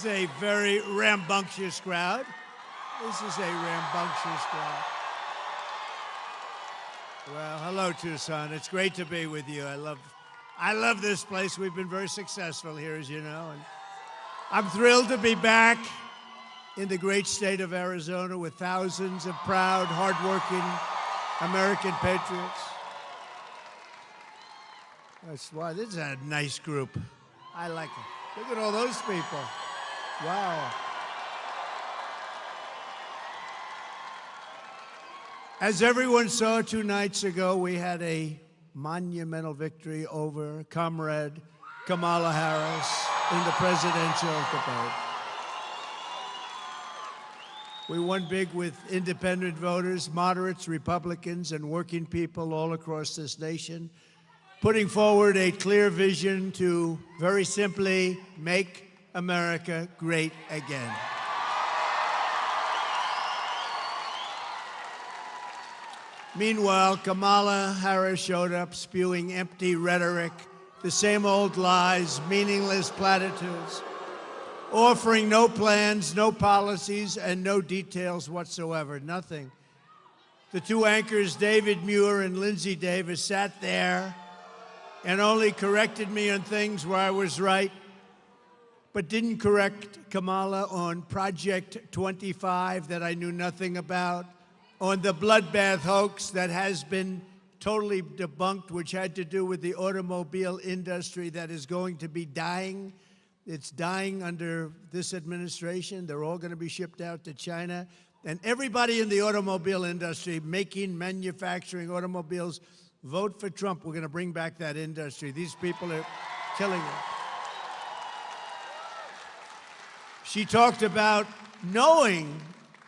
a very rambunctious crowd. This is a rambunctious crowd. Well, hello, Tucson. It's great to be with you. I love this place. We've been very successful here, as you know. And I'm thrilled to be back in the great state of Arizona with thousands of proud, hardworking American patriots. That's why this is a nice group. I like it. Look at all those people. Wow. As everyone saw 2 nights ago, we had a monumental victory over Comrade Kamala Harris in the presidential debate. We won big with independent voters, moderates, Republicans, and working people all across this nation, putting forward a clear vision to, very simply, make America great again. Meanwhile, Kamala Harris showed up spewing empty rhetoric, the same old lies, meaningless platitudes, offering no plans, no policies, and no details whatsoever, nothing. The 2 anchors, David Muir and Lindsay Davis, sat there and only corrected me on things where I was right, but didn't correct Kamala on Project 25 that I knew nothing about, on the bloodbath hoax that has been totally debunked, which had to do with the automobile industry that is going to be dying. It's dying under this administration. They're all going to be shipped out to China. And everybody in the automobile industry making, manufacturing automobiles, vote for Trump. We're going to bring back that industry. These people are killing it. She talked about knowing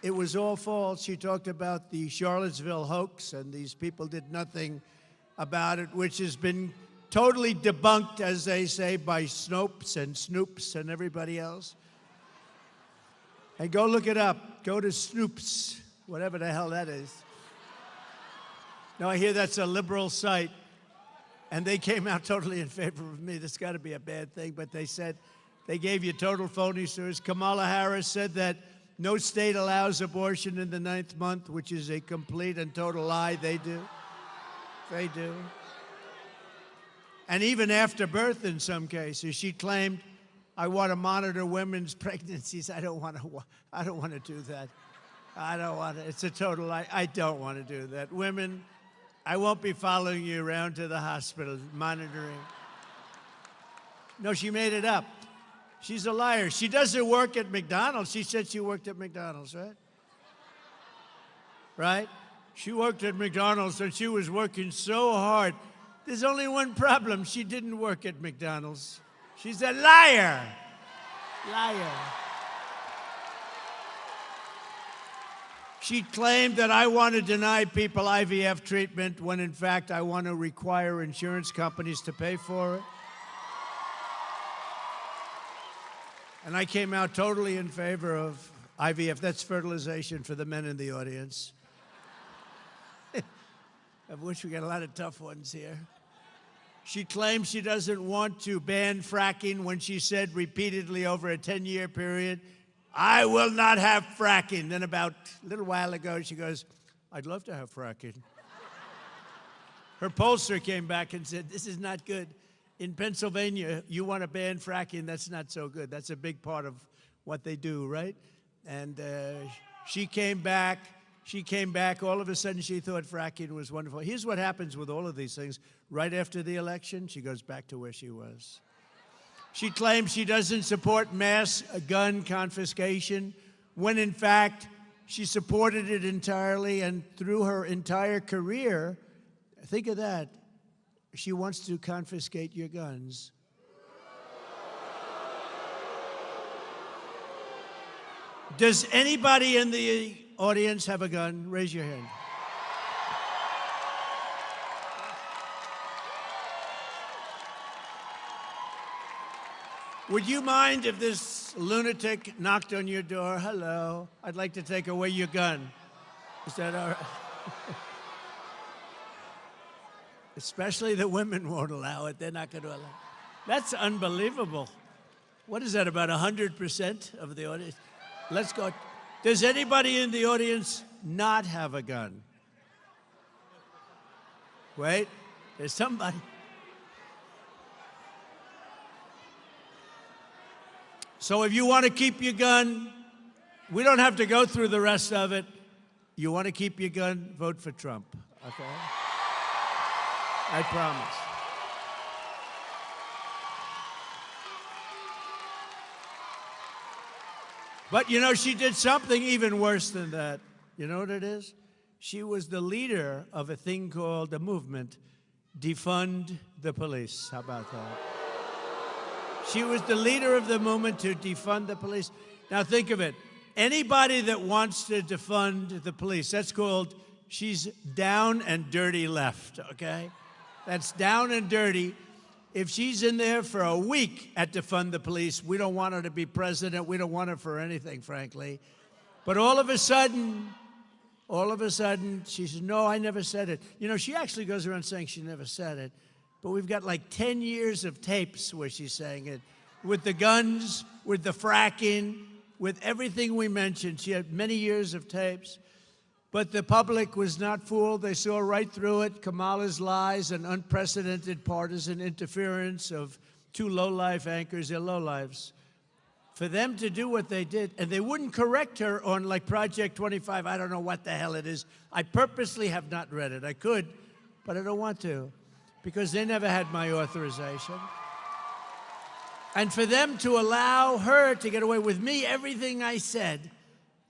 it was all false. She talked about the Charlottesville hoax, and these people did nothing about it, which has been totally debunked, as they say, by Snopes and Snoops and everybody else. And go look it up. Go to Snoops, whatever the hell that is. Now, I hear that's a liberal site, and they came out totally in favor of me. That's got to be a bad thing, but they said they gave you total phony stories. Kamala Harris said that no state allows abortion in the 9th month, which is a complete and total lie. They do. They do. And even after birth in some cases, she claimed, I want to monitor women's pregnancies. I don't want to do that. I don't want to. It's a total lie. I don't want to do that. Women, I won't be following you around to the hospital, monitoring. No, she made it up. She's a liar. She doesn't work at McDonald's. She said she worked at McDonald's, right? Right? She worked at McDonald's, and she was working so hard. There's only one problem. She didn't work at McDonald's. She's a liar. Liar. She claimed that I want to deny people IVF treatment when, in fact, I want to require insurance companies to pay for it. And I came out totally in favor of IVF. That's fertilization for the men in the audience. I wish we got a lot of tough ones here. She claims she doesn't want to ban fracking when she said repeatedly over a 10-year period, I will not have fracking. Then about a little while ago, she goes, I'd love to have fracking. Her pollster came back and said, this is not good. In Pennsylvania, you want to ban fracking, that's not so good. That's a big part of what they do, right? And she came back, all of a sudden she thought fracking was wonderful. Here's what happens with all of these things. Right after the election, she goes back to where she was. She claims she doesn't support mass gun confiscation, when in fact, she supported it entirely, and through her entire career, think of that, she wants to confiscate your guns. Does anybody in the audience have a gun? Raise your hand. Would you mind if this lunatic knocked on your door? Hello, I'd like to take away your gun. Is that all right? Especially the women won't allow it. They're not going to allow it. That's unbelievable. What is that, about 100% of the audience? Let's go. Does anybody in the audience not have a gun? Wait, there's somebody. So if you want to keep your gun, we don't have to go through the rest of it. You want to keep your gun, vote for Trump, okay? I promise. But you know, she did something even worse than that. You know what it is? She was the leader of a thing called a movement, Defund the Police. How about that? She was the leader of the movement to defund the police. Now think of it. Anybody that wants to defund the police, that's called, she's down and dirty left, okay? That's down and dirty. If she's in there for a week at defund the police, we don't want her to be president. We don't want her for anything, frankly. But all of a sudden, she says, no, I never said it. You know, she actually goes around saying she never said it. But we've got like 10 years of tapes where she's saying it. With the guns, with the fracking, with everything we mentioned. She had many years of tapes. But the public was not fooled. They saw right through it. Kamala's lies and unprecedented partisan interference of two low-life anchors. They're low-lives. For them to do what they did, and they wouldn't correct her on like Project 25. I don't know what the hell it is. I purposely have not read it. I could, but I don't want to, because they never had my authorization. And for them to allow her to get away with me, everything I said,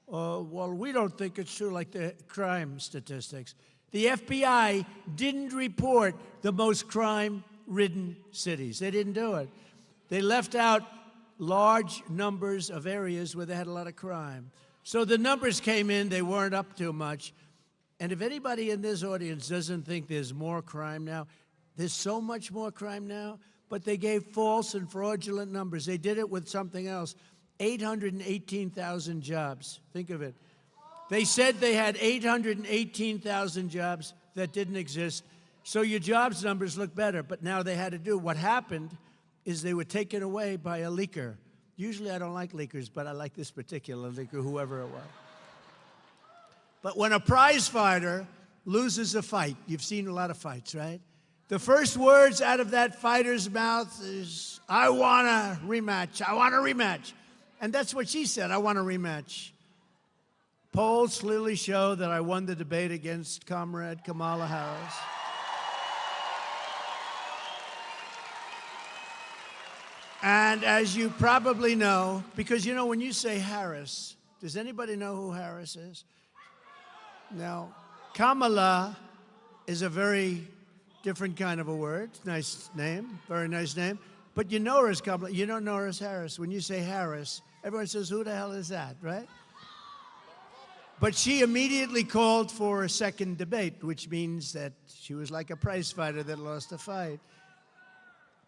well, we don't think it's true, like the crime statistics. The FBI didn't report the most crime-ridden cities. They didn't do it. They left out large numbers of areas where they had a lot of crime. So the numbers came in, they weren't up too much. And if anybody in this audience doesn't think there's more crime now, there's so much more crime now, but they gave false and fraudulent numbers. They did it with something else. 818,000 jobs. Think of it. They said they had 818,000 jobs that didn't exist. So your jobs numbers look better, but now they had to do. What happened is they were taken away by a leaker. Usually I don't like leakers, but I like this particular leaker, whoever it was. But when a prize fighter loses a fight, you've seen a lot of fights, right? The first words out of that fighter's mouth is, I want a rematch, I want a rematch. And that's what she said, I want a rematch. Polls clearly show that I won the debate against Comrade Kamala Harris. And as you probably know, because you know when you say Harris, does anybody know who Harris is? Now, Kamala is a very different kind of a word. Nice name, very nice name. But you know her as Kamala, you don't know her as Harris. When you say Harris, everyone says, who the hell is that, right? But she immediately called for a second debate, which means that she was like a prize fighter that lost a fight.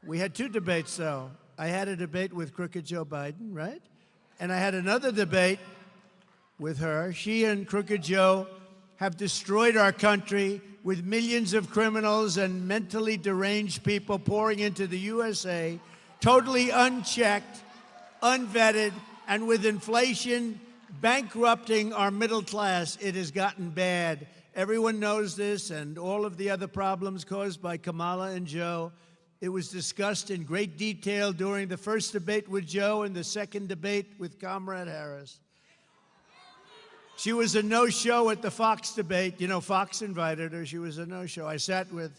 We had two debates, though. I had a debate with Crooked Joe Biden, right? And I had another debate with her. She and Crooked Joe have destroyed our country with millions of criminals and mentally deranged people pouring into the USA, totally unchecked, unvetted, and with inflation bankrupting our middle class. It has gotten bad. Everyone knows this, and all of the other problems caused by Kamala and Joe. It was discussed in great detail during the first debate with Joe and the second debate with Comrade Harris. She was a no-show at the Fox debate. You know, Fox invited her. She was a no-show. I sat with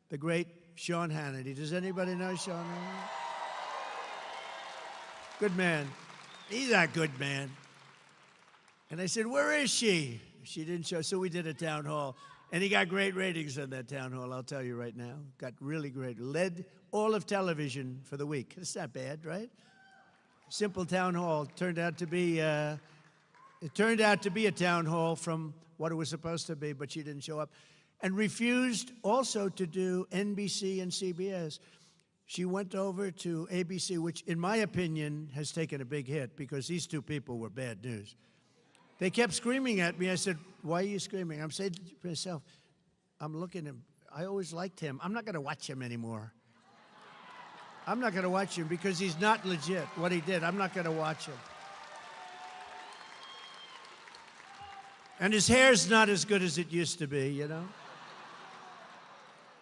the great Sean Hannity. Does anybody know Sean Hannity? Good man. He's a good man. And I said, where is she? She didn't show, so we did a town hall. And he got great ratings on that town hall, I'll tell you right now. Got really great. Led all of television for the week. It's not bad, right? Simple town hall. Turned out to be, it turned out to be a town hall from what it was supposed to be, but she didn't show up. And refused also to do NBC and CBS. She went over to ABC, which in my opinion has taken a big hit because these two people were bad news. They kept screaming at me. I said, why are you screaming? I'm saying to myself, I'm looking at him. I always liked him. I'm not going to watch him anymore. I'm not going to watch him because he's not legit. What he did, I'm not going to watch him. And his hair's not as good as it used to be, you know?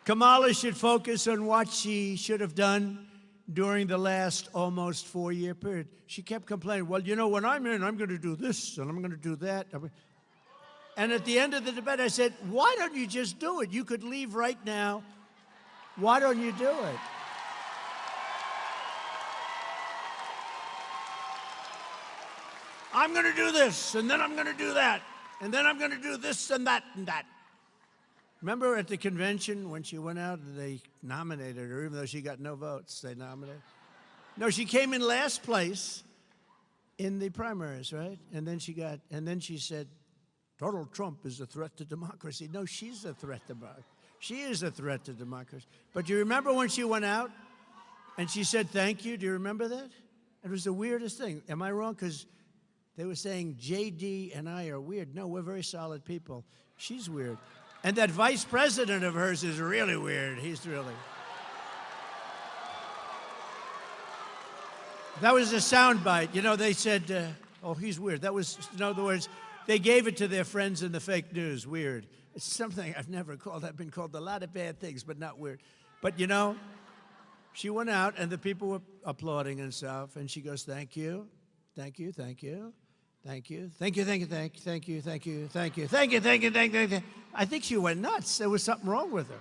Kamala should focus on what she should have done during the last almost 4-year period. She kept complaining, well, you know, when I'm in, I'm going to do this and I'm going to do that. And at the end of the debate, I said, why don't you just do it? You could leave right now. Why don't you do it? I'm going to do this, and then I'm going to do that, and then I'm going to do this and that and that. Remember at the convention when she went out and they nominated her, even though she got no votes, they nominated? No, she came in last place in the primaries, right? And then she said, Donald Trump is a threat to democracy. No, she's a threat to democracy. She is a threat to democracy. But do you remember when she went out and she said thank you? Do you remember that? It was the weirdest thing. Am I wrong? Because they were saying JD and I are weird. No, we're very solid people. She's weird. And that vice president of hers is really weird. He's really... That was a soundbite. You know, they said, oh, he's weird. That was, in other words, they gave it to their friends in the fake news. Weird. It's something I've never called. I've been called a lot of bad things, but not weird. But, you know, she went out, and the people were applauding and stuff, and she goes, thank you, thank you, thank you, thank you, thank you, thank you, thank you, thank you, thank you, thank you, thank you, thank you, thank you, thank you. I think she went nuts. There was something wrong with her.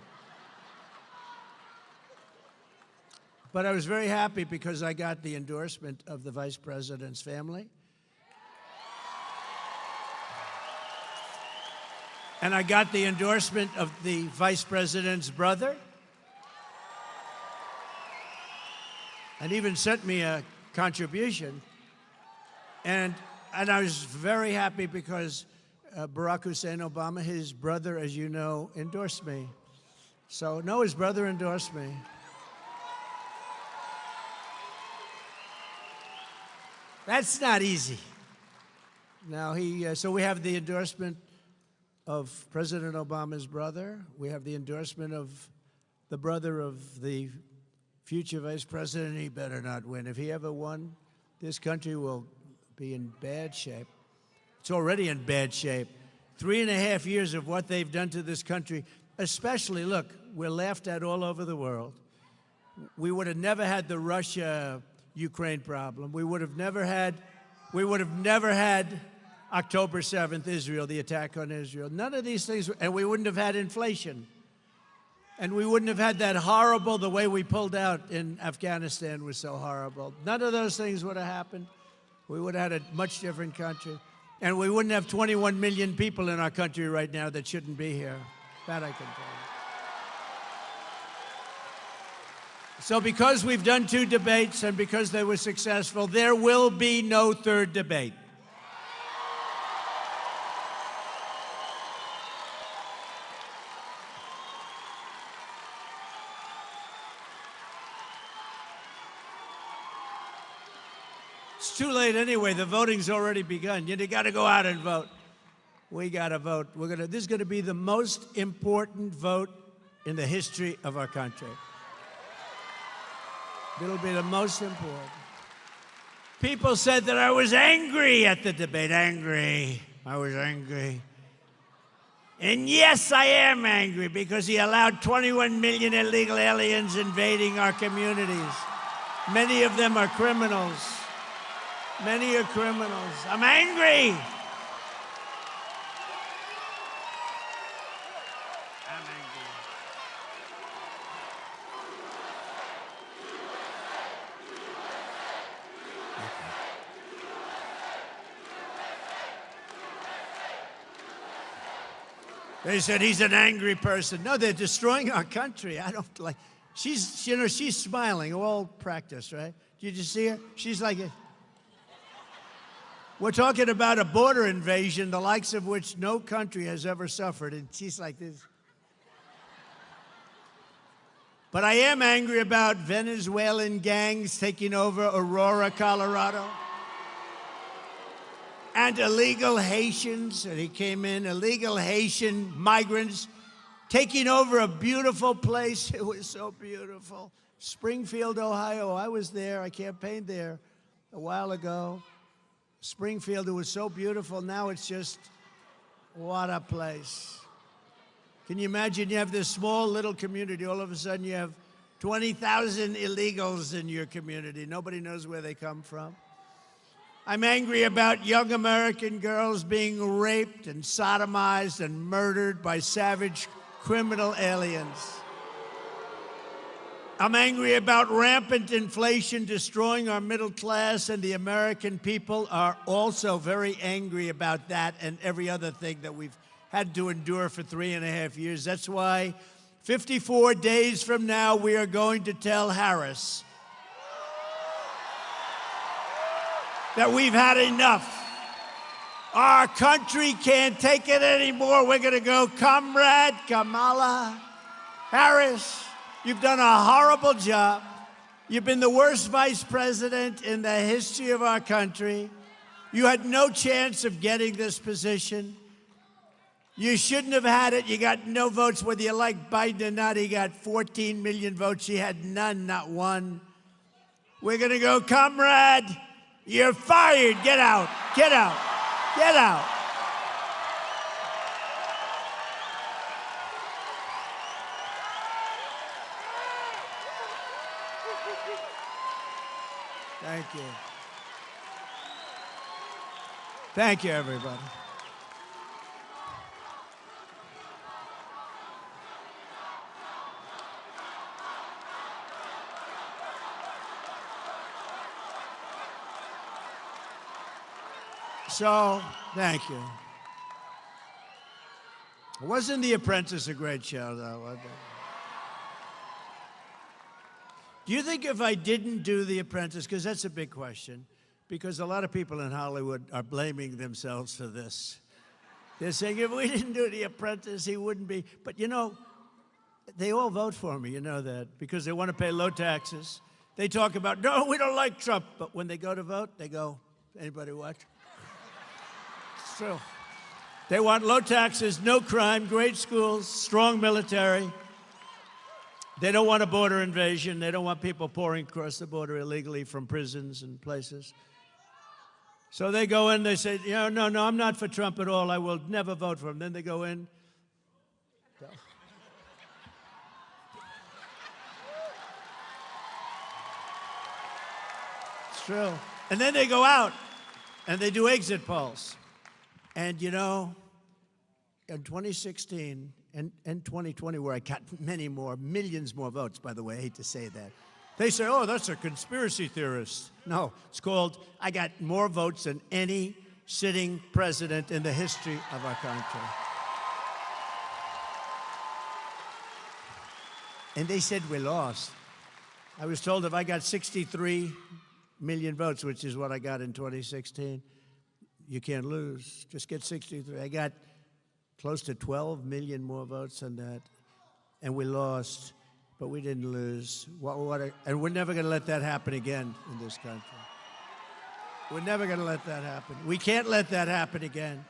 But I was very happy because I got the endorsement of the vice president's family. And I got the endorsement of the vice president's brother. And even sent me a contribution. And I was very happy because Barack Hussein Obama, his brother, as you know, endorsed me. So, no, his brother endorsed me. That's not easy. Now, so we have the endorsement of President Obama's brother. We have the endorsement of the brother of the future vice president. He better not win. If he ever won, this country will be in bad shape. It's already in bad shape. 3.5 years of what they've done to this country, especially, look, we're laughed at all over the world. We would have never had the Russia-Ukraine problem. We would have never had October 7th, Israel, the attack on Israel. None of these things, and we wouldn't have had inflation. And we wouldn't have had that horrible, the way we pulled out in Afghanistan was so horrible. None of those things would have happened. We would have had a much different country. And we wouldn't have 21 million people in our country right now that shouldn't be here. That I can tell you. So because we've done 2 debates and because they were successful, there will be no third debate. It's too late anyway. The voting's already begun. You got to go out and vote. We got to vote. This is going to be the most important vote in the history of our country. It'll be the most important. People said that I was angry at the debate. Angry. I was angry. And yes, I am angry because he allowed 21 million illegal aliens invading our communities. Many of them are criminals. Many are criminals. I'm angry. I'm angry. They said he's an angry person. No, they're destroying our country. I don't like. She's, you know, she's smiling. All practice, right? Did you see her? She's like a. We're talking about a border invasion, the likes of which no country has ever suffered, and she's like this. But I am angry about Venezuelan gangs taking over Aurora, Colorado, and illegal Haitians, and he came in, illegal Haitian migrants taking over a beautiful place. It was so beautiful. Springfield, Ohio, I was there. I campaigned there a while ago. Springfield, it was so beautiful. Now it's just, what a place. Can you imagine you have this small little community, all of a sudden you have 20,000 illegals in your community. Nobody knows where they come from. I'm angry about young American girls being raped and sodomized and murdered by savage criminal aliens. I'm angry about rampant inflation destroying our middle class, and the American people are also very angry about that and every other thing that we've had to endure for 3.5 years. That's why 54 days from now, we are going to tell Harris that we've had enough. Our country can't take it anymore. We're going to go, Comrade Kamala Harris, you've done a horrible job. You've been the worst vice president in the history of our country. You had no chance of getting this position. You shouldn't have had it. You got no votes. Whether you like Biden or not, he got 14 million votes. She had none, not one. We're going to go, Comrade, you're fired. Get out. Get out. Get out. Thank you. Thank you, everybody. So, thank you. Wasn't The Apprentice a great show, though? Was it? Do you think if I didn't do The Apprentice, because that's a big question, because a lot of people in Hollywood are blaming themselves for this. They're saying, if we didn't do The Apprentice, he wouldn't be. But, you know, they all vote for me, you know that, because they want to pay low taxes. They talk about, no, we don't like Trump. But when they go to vote, they go, anybody watch? It's true. They want low taxes, no crime, great schools, strong military. They don't want a border invasion. They don't want people pouring across the border illegally from prisons and places. So they go in, they say, no, I'm not for Trump at all. I will never vote for him. Then they go in. It's true. And then they go out and they do exit polls. And, you know, in 2016 and 2020, where I got millions more votes, by the way, I hate to say that, they say, oh, that's a conspiracy theorist. No, it's called, I got more votes than any sitting president in the history of our country. And they said we lost. I was told if I got 63 million votes, which is what I got in 2016, you can't lose. Just get 63. I got close to 12 million more votes than that, and we lost, but we didn't lose. And we're never going to let that happen again in this country. We're never going to let that happen. We can't let that happen again.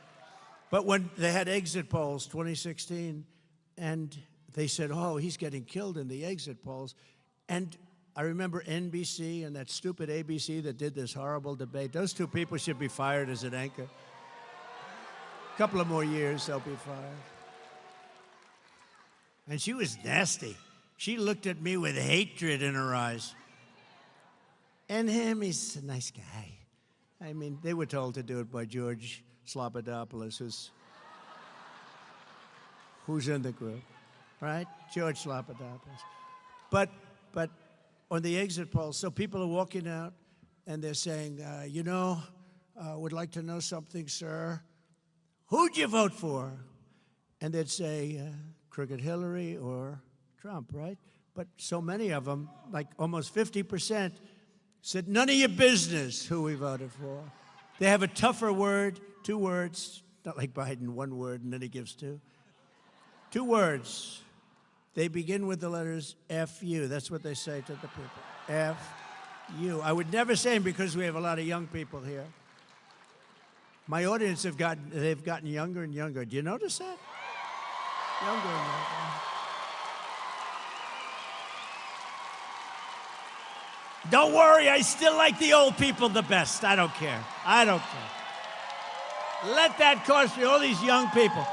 But when they had exit polls, 2016, and they said, oh, he's getting killed in the exit polls, and I remember NBC and that stupid ABC that did this horrible debate. Those two people should be fired as an anchor. A couple of more years, they'll be fired. And she was nasty. She looked at me with hatred in her eyes. And him, he's a nice guy. I mean, they were told to do it by George Slobodanopoulos, who's in the group, right? George Slobodanopoulos. But on the exit polls, so people are walking out and they're saying, would like to know something, sir. Who'd you vote for? And they'd say, Crooked Hillary or Trump, right? But so many of them, like almost 50%, said, none of your business who we voted for. They have a tougher word, 2 words, not like Biden, 1 word, and then he gives 2. 2 words. They begin with the letters F-U. That's what they say to the people. F-U. I would never say them because we have a lot of young people here. My audience they've gotten younger and younger. Do you notice that? Younger and younger. Don't worry, I still like the old people the best. I don't care. I don't care. Let that cost me, all these young people.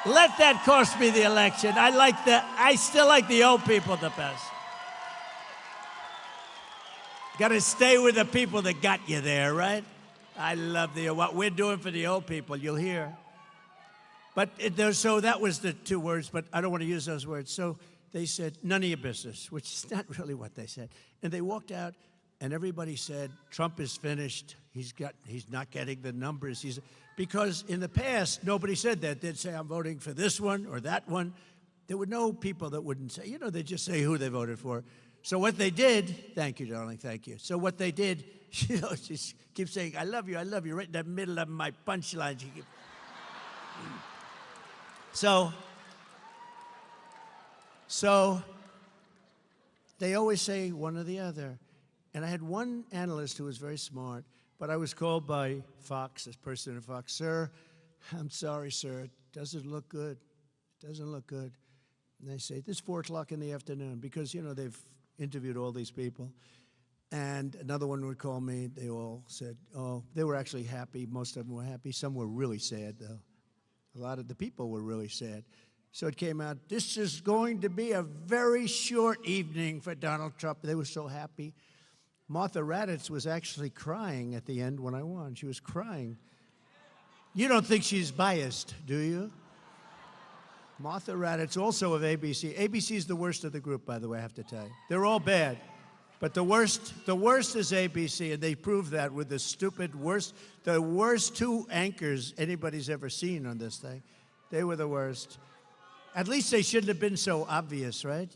Let that cost me the election. I still like the old people the best. Got to stay with the people that got you there, right? I love what we're doing for the old people, you'll hear. But so that was the two words, but I don't want to use those words. So they said, none of your business, which is not really what they said. And they walked out, and everybody said, Trump is finished. He's not getting the numbers. Because in the past, nobody said that. They'd say, I'm voting for this one or that one. There were no people that wouldn't say, they'd just say who they voted for. So what they did, thank you, darling, thank you. So what they did, she keeps saying, I love you, right in the middle of my punchline. So they always say one or the other. And I had one analyst who was very smart, but I was called by Fox, this person at Fox, sir, I'm sorry, sir, it doesn't look good. It doesn't look good. And they say, this is 4 o'clock in the afternoon, because, they've interviewed all these people. And another one would call me. They all said, oh, they were actually happy. Most of them were happy. Some were really sad, though. A lot of the people were really sad. So it came out, this is going to be a very short evening for Donald Trump. They were so happy. Martha Raddatz was actually crying at the end when I won. She was crying. You don't think she's biased, do you? Martha Raddatz, also of ABC. ABC is the worst of the group, by the way, I have to tell you. They're all bad. But the worst is ABC, and they proved that with the worst 2 anchors anybody's ever seen on this thing. They were the worst. At least they shouldn't have been so obvious, right?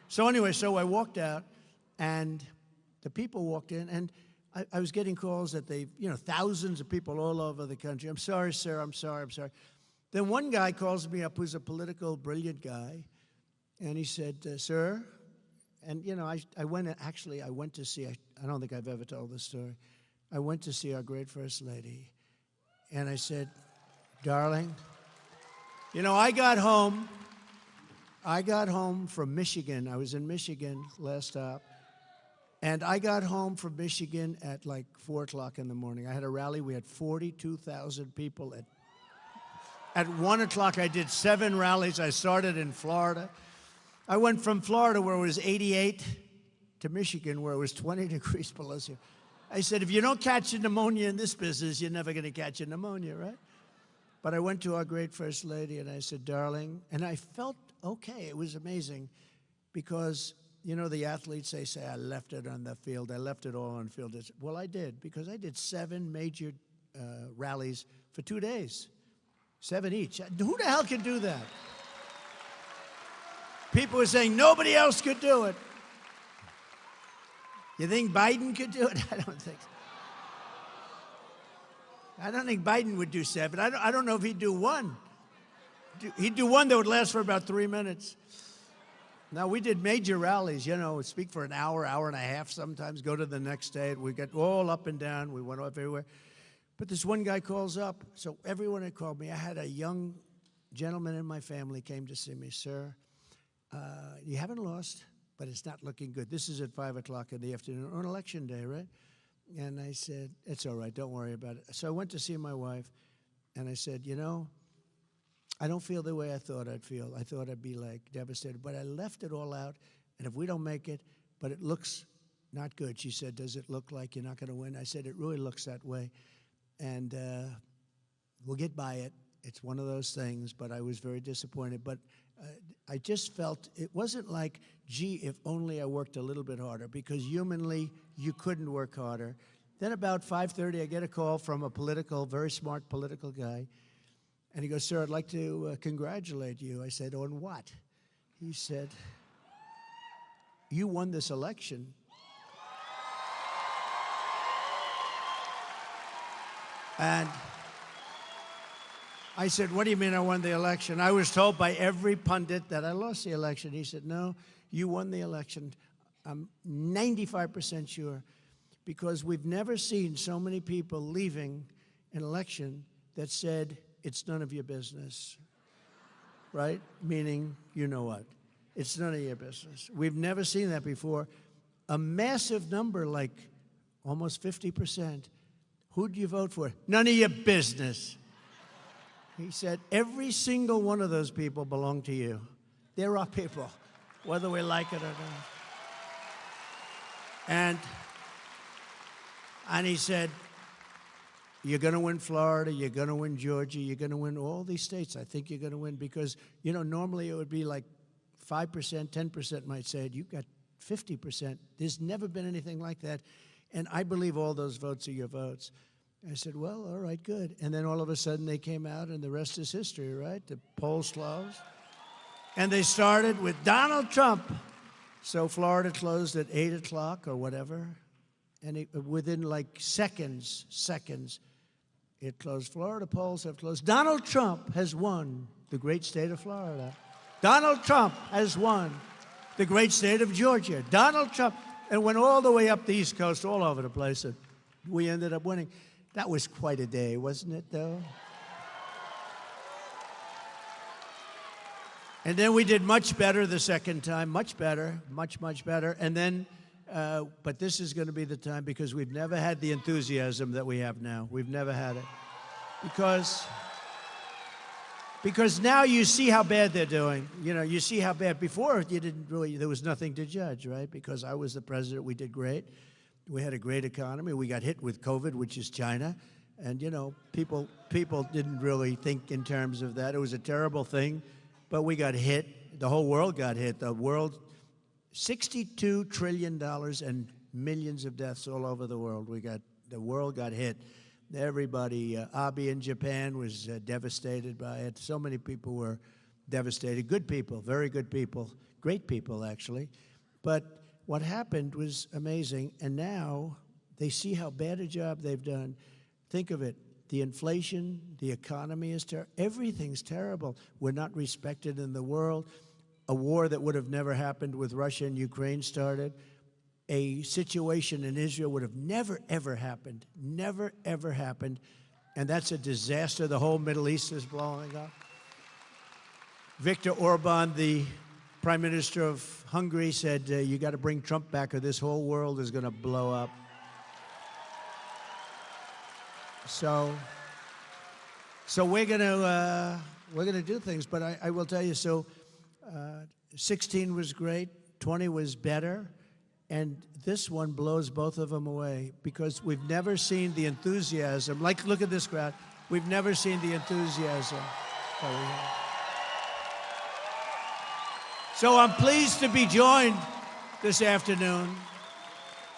So anyway, so I walked out, and the people walked in, and I was getting calls that thousands of people all over the country. I'm sorry, sir, I'm sorry. Then one guy calls me up who's a political, brilliant guy, and he said, sir, and, I went to see, I don't think I've ever told this story. I went to see our great First Lady, and I said, darling, I got home from Michigan. I was in Michigan last stop, and I got home from Michigan at like 4 o'clock in the morning. I had a rally. We had 42,000 people At 1 o'clock, I did 7 rallies. I started in Florida. I went from Florida, where it was 88, to Michigan, where it was 20 degrees below zero. I said, if you don't catch a pneumonia in this business, you're never going to catch a pneumonia, right? But I went to our great First Lady, and I said, darling, and I felt okay. It was amazing, because, the athletes, they say, I left it on the field. I left it all on the field. Well, I did, because I did 7 major rallies for 2 days. 7 each. Who the hell can do that? People were saying nobody else could do it. You think Biden could do it? I don't think so. I don't think Biden would do 7. I don't know if he'd do 1. He'd do 1 that would last for about 3 minutes. Now, we did major rallies, speak for an hour, hour and a half sometimes, go to the next day. We got all up and down. We went off everywhere. But this one guy calls up, so everyone had called me. I had a young gentleman in my family came to see me, sir, you haven't lost, but it's not looking good. This is at 5 o'clock in the afternoon on election day, right? And I said, it's all right, don't worry about it. So I went to see my wife, and I said, I don't feel the way I thought I'd feel. I thought I'd be like devastated, but I left it all out, and if we don't make it, but it looks not good. She said, does it look like you're not going to win? I said, it really looks that way. And we'll get by it. It's one of those things, but I was very disappointed. But I just felt it wasn't like, gee, if only I worked a little bit harder, because humanly, you couldn't work harder. Then about 5:30, I get a call from a very smart political guy. And he goes, sir, I'd like to congratulate you. I said, on what? He said, you won this election. And I said, what do you mean I won the election? I was told by every pundit that I lost the election. He said, no, you won the election. I'm 95% sure, because we've never seen so many people leaving an election that said, it's none of your business, right? Meaning, you know what? It's none of your business. We've never seen that before. a massive number, like almost 50%. Who'd you vote for? None of your business. He said, every single one of those people belong to you. They're our people, whether we like it or not. And he said, you're going to win Florida, you're going to win Georgia, you're going to win all these states. I think you're going to win because, you know, normally it would be like 5%, 10% might say it. You've got 50%. There's never been anything like that. And I believe all those votes are your votes. I said, well, all right, good. And then all of a sudden they came out and the rest is history, right? The polls closed. And they started with Donald Trump. So Florida closed at 8 o'clock or whatever. And within like seconds, it closed. Florida polls have closed. Donald Trump has won the great state of Florida. Donald Trump has won the great state of Georgia. Donald Trump. And went all the way up the East Coast, all over the place. And we ended up winning. That was quite a day, wasn't it, though? And then we did much better the second time, much better, much better. And then, but this is going to be the time because we've never had the enthusiasm that we have now. We've never had it. Because now you see how bad they're doing. You know, you see how bad. Before, you didn't really, there was nothing to judge, right? Because I was the president, we did great. We had a great economy. We got hit with COVID, which is China. And, you know, people didn't really think in terms of that. It was a terrible thing, but we got hit. The whole world got hit. The world, $62 trillion and millions of deaths all over the world. The world got hit. Everybody, Abe in Japan was devastated by it. So many people were devastated. Good people, very good people, great people, actually. But what happened was amazing, and now they see how bad a job they've done. Think of it. The inflation, the economy is terrible. Everything's terrible. We're not respected in the world. A war that would have never happened with Russia and Ukraine started. A situation in Israel would have never, ever happened. Never, ever happened. And that's a disaster. The whole Middle East is blowing up. Viktor Orban, the Prime Minister of Hungary, said, you got to bring Trump back or this whole world is going to blow up. So we're going to do things. But I will tell you, 16 was great. 20 was better. And this one blows both of them away because we've never seen the enthusiasm. Like, look at this crowd. We've never seen the enthusiasm that we have. So I'm pleased to be joined this afternoon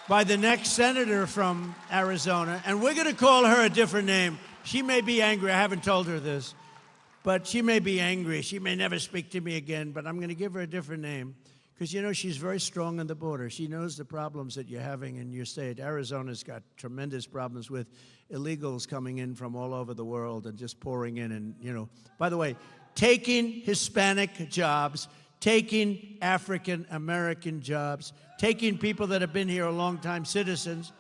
by the next senator from Arizona. And we're going to call her a different name. She may be angry. I haven't told her this. But she may be angry. She may never speak to me again. But I'm going to give her a different name. Because, you know, she's very strong on the border. She knows the problems that you're having in your state. Arizona's got tremendous problems with illegals coming in from all over the world and just pouring in and, you know. By the way, taking Hispanic jobs, taking African-American jobs, taking people that have been here a long time, citizens,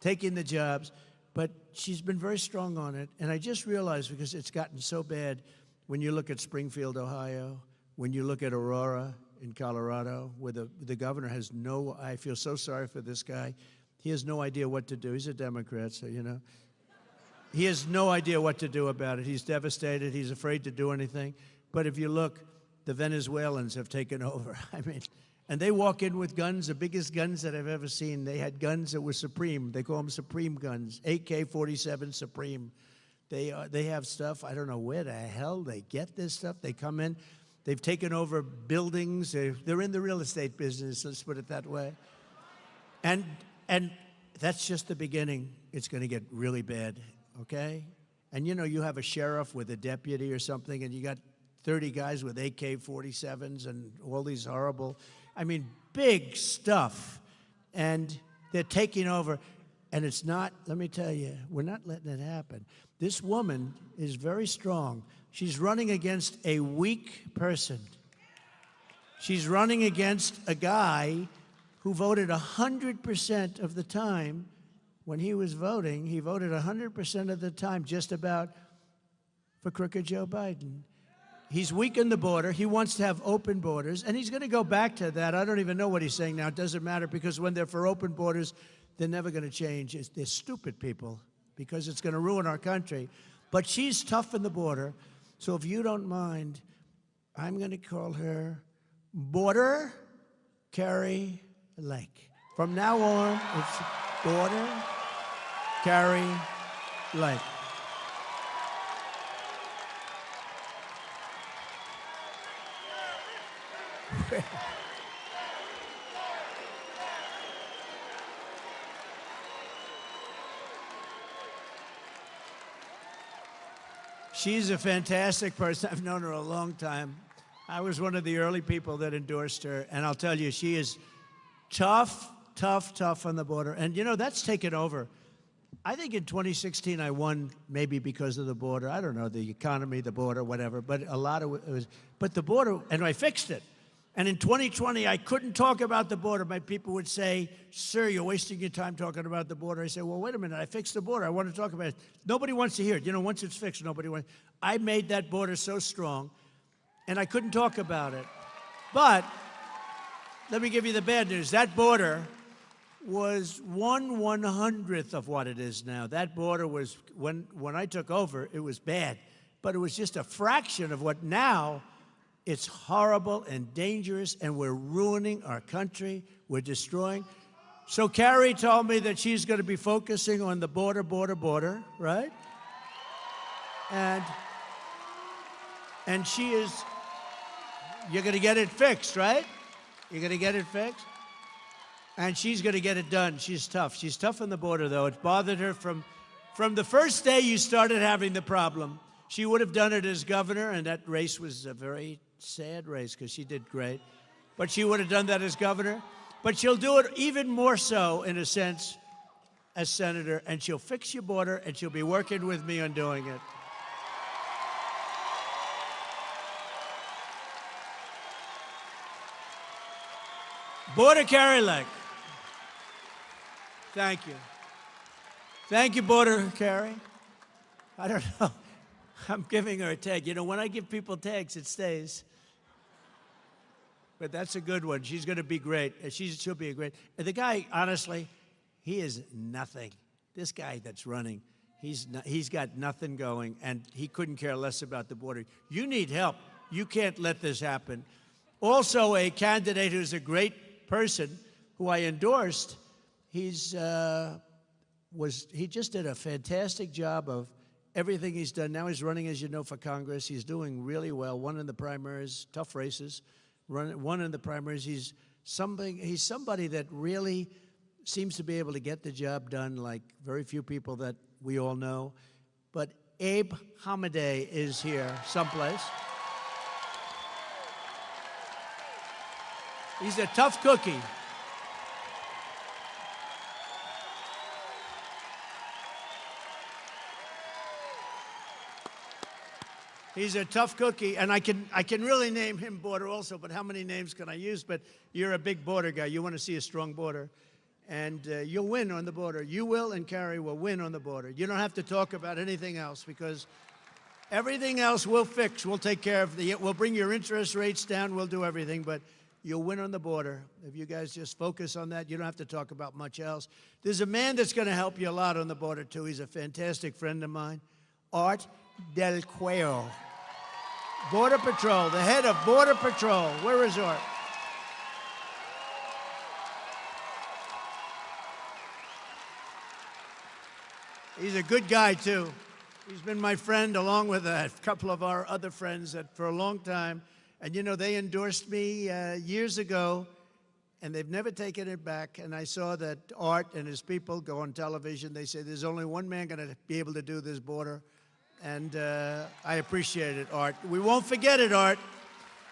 taking the jobs. But she's been very strong on it. And I just realized, because it's gotten so bad, when you look at Springfield, Ohio, when you look at Aurora, in Colorado, where the governor has I feel so sorry for this guy. He has no idea what to do. He's a Democrat, so, you know. He has no idea what to do about it. He's devastated. He's afraid to do anything. But if you look, the Venezuelans have taken over. I mean, and they walk in with guns, the biggest guns that I've ever seen. They had guns that were Supreme. They call them Supreme guns, AK-47 Supreme. They have stuff. I don't know where the hell they get this stuff. They come in. They've taken over buildings. They're in the real estate business, let's put it that way. And that's just the beginning. It's going to get really bad, okay? And, you know, you have a sheriff with a deputy or something, and you got 30 guys with AK-47s and all these horrible, I mean, big stuff. And they're taking over. And it's not, let me tell you, we're not letting it happen. This woman is very strong. She's running against a weak person. She's running against a guy who voted 100% of the time. When he was voting, he voted 100% of the time just about for crooked Joe Biden. He's weakened the border. He wants to have open borders, and he's going to go back to that. I don't even know what he's saying now. It doesn't matter, because when they're for open borders, they're never going to change. They're stupid people, because it's going to ruin our country. But she's tough in the border. So if you don't mind, I'm going to call her Border Carrie Lake. From now on, it's Border Carrie Lake. She's a fantastic person. I've known her a long time. I was one of the early people that endorsed her, and I'll tell you, she is tough, tough, tough on the border. And, you know, that's taken over. I think in 2016 I won maybe because of the border. I don't know, the economy, the border, whatever, but a lot of it was, but the border, and I fixed it. And in 2020, I couldn't talk about the border. My people would say, sir, you're wasting your time talking about the border. I say, well, wait a minute, I fixed the border. I want to talk about it. Nobody wants to hear it. You know, once it's fixed, nobody wants. I made that border so strong, and I couldn't talk about it. But let me give you the bad news. That border was 1/100th of what it is now. That border was, when I took over, it was bad. But it was just a fraction of what now. It's horrible and dangerous, and we're ruining our country. We're destroying. So Carrie told me that she's going to be focusing on the border, right? And she is, you're going to get it fixed, right? You're going to get it fixed? And she's going to get it done. She's tough. She's tough on the border, though. It bothered her from the first day you started having the problem. She would have done it as governor, and that race was a very sad race because she did great. But she would have done that as governor. But she'll do it even more so, in a sense, as senator, and she'll fix your border, and she'll be working with me on doing it. Border Carrie Lake. Thank you. Thank you, Border Carrie. I don't know. I'm giving her a tag. You know, when I give people tags, it stays. But that's a good one. She's going to be great. She'll be a great. And the guy, honestly, he is nothing. This guy that's running, he's got nothing going, and he couldn't care less about the border. You need help. You can't let this happen. Also, a candidate who's a great person, who I endorsed, he just did a fantastic job of everything he's done. Now he's running, as you know, for Congress. He's doing really well. Won in the primaries, tough races. Won in the primaries. He's somebody that really seems to be able to get the job done, like very few people that we all know. But Abe Hamadeh is here someplace. He's a tough cookie. He's a tough cookie, and I can really name him border also, but how many names can I use? But you're a big border guy. You want to see a strong border, and you'll win on the border. You will, and Carrie will win on the border. You don't have to talk about anything else, because everything else we'll fix. We'll take care of we'll bring your interest rates down. We'll do everything, but you'll win on the border. If you guys just focus on that, you don't have to talk about much else. There's a man that's going to help you a lot on the border, too. He's a fantastic friend of mine, Art Del Cuello. Border Patrol, the head of Border Patrol. Where is Art? He's a good guy, too. He's been my friend, along with a couple of our other friends, for a long time. And, you know, they endorsed me years ago, and they've never taken it back. And I saw that Art and his people go on television. They say there's only one man going to be able to do this border. And I appreciate it, Art. We won't forget it, Art.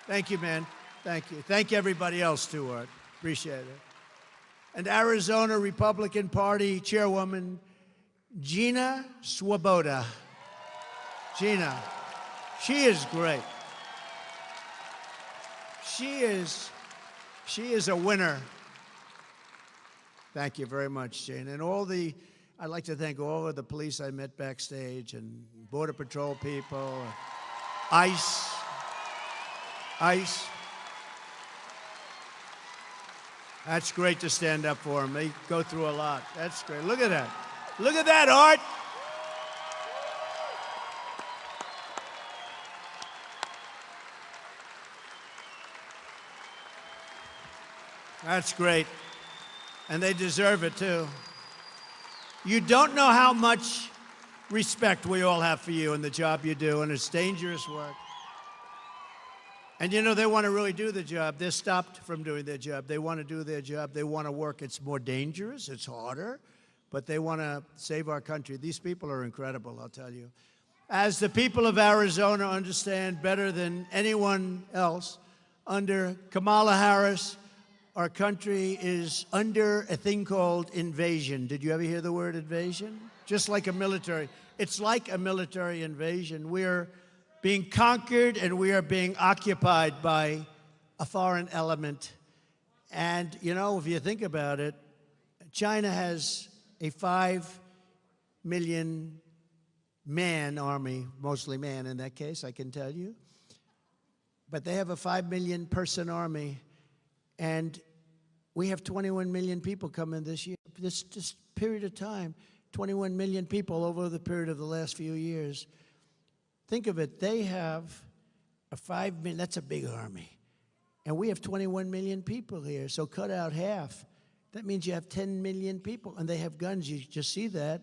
Thank you, man. Thank you. Thank everybody else, too, Art. Appreciate it. And Arizona Republican Party Chairwoman Gina Swoboda. Gina, she is great. She is a winner. Thank you very much, Gina. And I'd like to thank all of the police I met backstage, and Border Patrol people, ICE, ICE. That's great to stand up for them. They go through a lot. That's great. Look at that. Look at that, Art. That's great. And they deserve it, too. You don't know how much respect we all have for you and the job you do, and it's dangerous work. And you know, they want to really do the job. They're stopped from doing their job. They want to do their job. They want to work. It's more dangerous. It's harder. But they want to save our country. These people are incredible, I'll tell you. As the people of Arizona understand better than anyone else, under Kamala Harris, our country is under a thing called invasion. Did you ever hear the word invasion? Just like a military. It's like a military invasion. We're being conquered and we are being occupied by a foreign element. And, you know, if you think about it, China has a 5 million man army, mostly man in that case, I can tell you. But they have a 5 million person army, and we have 21 million people coming this year. This period of time, 21 million people over the period of the last few years. Think of it, they have a 5 million, that's a big army. And we have 21 million people here, so cut out half. That means you have 10 million people, and they have guns. You just see that.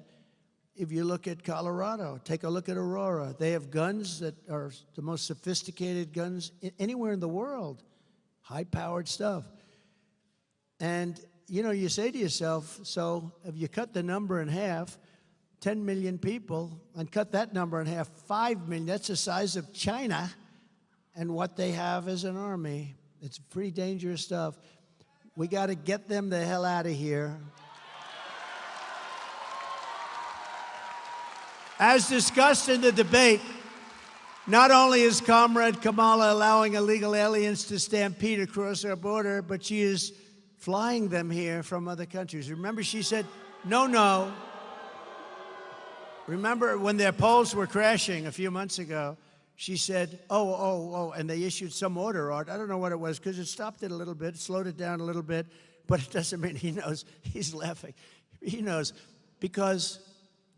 If you look at Colorado, take a look at Aurora. They have guns that are the most sophisticated guns anywhere in the world, high-powered stuff. And, you know, you say to yourself, so if you cut the number in half, 10 million people, and cut that number in half, 5 million, that's the size of China and what they have as an army. It's pretty dangerous stuff. We got to get them the hell out of here. As discussed in the debate, not only is Comrade Kamala allowing illegal aliens to stampede across our border, but she is flying them here from other countries. Remember, she said, no, no. Remember when their polls were crashing a few months ago, she said, oh, and they issued some order, Art. I don't know what it was, because it stopped it a little bit, slowed it down a little bit, but it doesn't mean he knows. He's laughing. He knows, because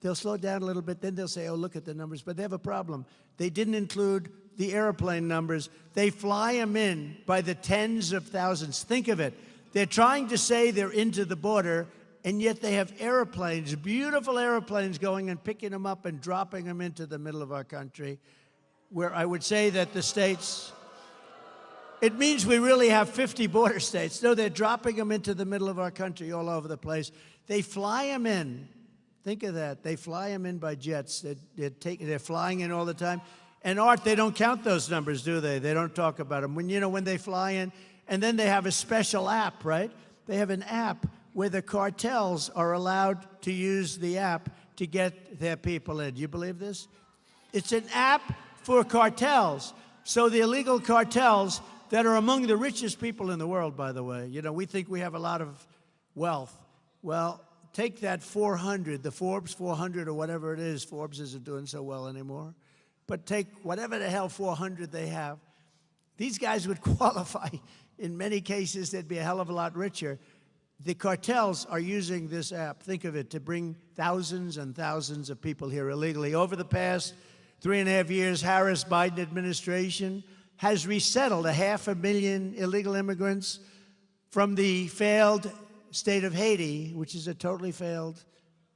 they'll slow it down a little bit, then they'll say, oh, look at the numbers. But they have a problem. They didn't include the airplane numbers. They fly them in by the tens of thousands. Think of it. They're trying to say they're into the border, and yet they have airplanes, beautiful airplanes, going and picking them up and dropping them into the middle of our country, where I would say that the states, it means we really have 50 border states. No, they're dropping them into the middle of our country all over the place. They fly them in. Think of that. They fly them in by jets. They're flying in all the time. And, Art, they don't count those numbers, do they? They don't talk about them. When they fly in, and then they have a special app, right? They have an app where the cartels are allowed to use the app to get their people in. Do you believe this? It's an app for cartels. So the illegal cartels that are among the richest people in the world, by the way. You know, we think we have a lot of wealth. Well, take that 400, the Forbes 400 or whatever it is. Forbes isn't doing so well anymore. But take whatever the hell 400 they have. These guys would qualify. In many cases, they'd be a hell of a lot richer. The cartels are using this app, think of it, to bring thousands and thousands of people here illegally. Over the past 3.5 years, Harris-Biden administration has resettled 500,000 illegal immigrants from the failed state of Haiti, which is a totally failed